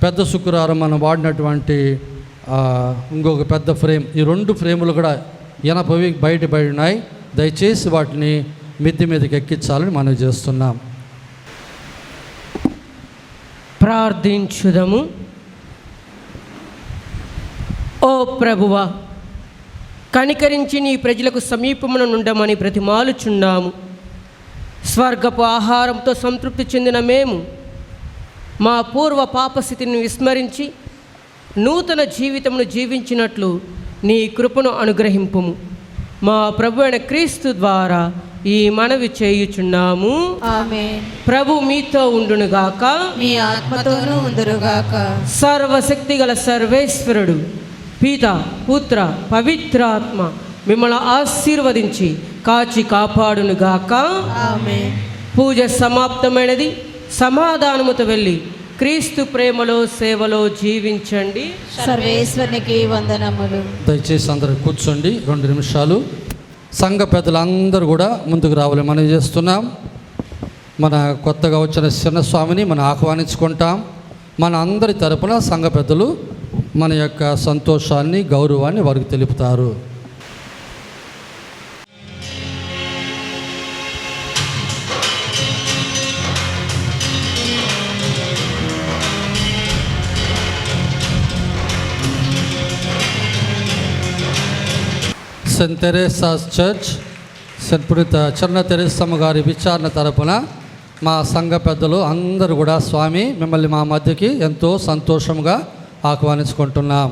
పెద్ద శుక్రవారం మనం వాడినటువంటి ఇంకొక పెద్ద ఫ్రేమ్, ఈ 2 ఫ్రేములు కూడా ఇనపవి బయటపడి ఉన్నాయి. దయచేసి వాటిని మిద్ది మీదకి ఎక్కించాలని మనం చేస్తున్నాం. ప్రార్థించుదము. ఓ ప్రభువా, కనికరించి నీ ప్రజలకు సమీపమున నుండమని బ్రతిమాలుచున్నాము. స్వర్గపు ఆహారంతో సంతృప్తి చెందిన మేము మా పూర్వ పాపస్థితిని విస్మరించి నూతన జీవితమును జీవించినట్లు నీ కృపను అనుగ్రహింపుము. మా ప్రభు అయిన క్రీస్తు ద్వారా ఈ మనవి చేయుచున్నాము. ఆమేన్. ప్రభు మీతో ఉండునుగాక, మీ ఆత్మతోనూ ఉందురుగాక. సర్వశక్తి గల సర్వేశ్వరుడు పిత పుత్ర పవిత్రాత్మ మిమ్మల్ని ఆశీర్వదించి కాచి కాపాడునుగాక. ఆమేన్. పూజ సమాప్తమైనది. సమాధానముతో వెళ్ళి క్రీస్తు ప్రేమలో సేవలో జీవించండి. సర్వేశ్వరునికి వందనములు. దయచేసి అందరూ కూర్చోండి 2 నిమిషాలు. సంఘ పెద్దలందరూ కూడా ముందుకు రావాలి మనం చేస్తున్నాం. మన కొత్తగా వచ్చిన చిన్న స్వామిని మనం ఆహ్వానించుకుంటాం. మన అందరి తరపున సంఘ పెద్దలు మన యొక్క సంతోషాన్ని గౌరవాన్ని వారికి తెలుపుతారు. సెయింట్ తెరేసాస్ చర్చ్ సెయింట్ పునీత చర్ణ తెరేసమ్మ గారి విచారణ తరపున మా సంఘ పెద్దలు అందరూ కూడా స్వామి మిమ్మల్ని మా మధ్యకి ఎంతో సంతోషంగా ఆహ్వానించుకుంటున్నాం.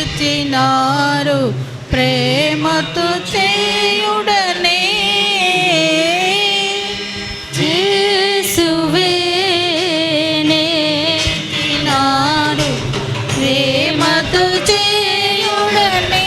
లేచినారు ప్రేమతో చేయుడనే యేసువే నేచినారు ప్రేమతో చేయుడనే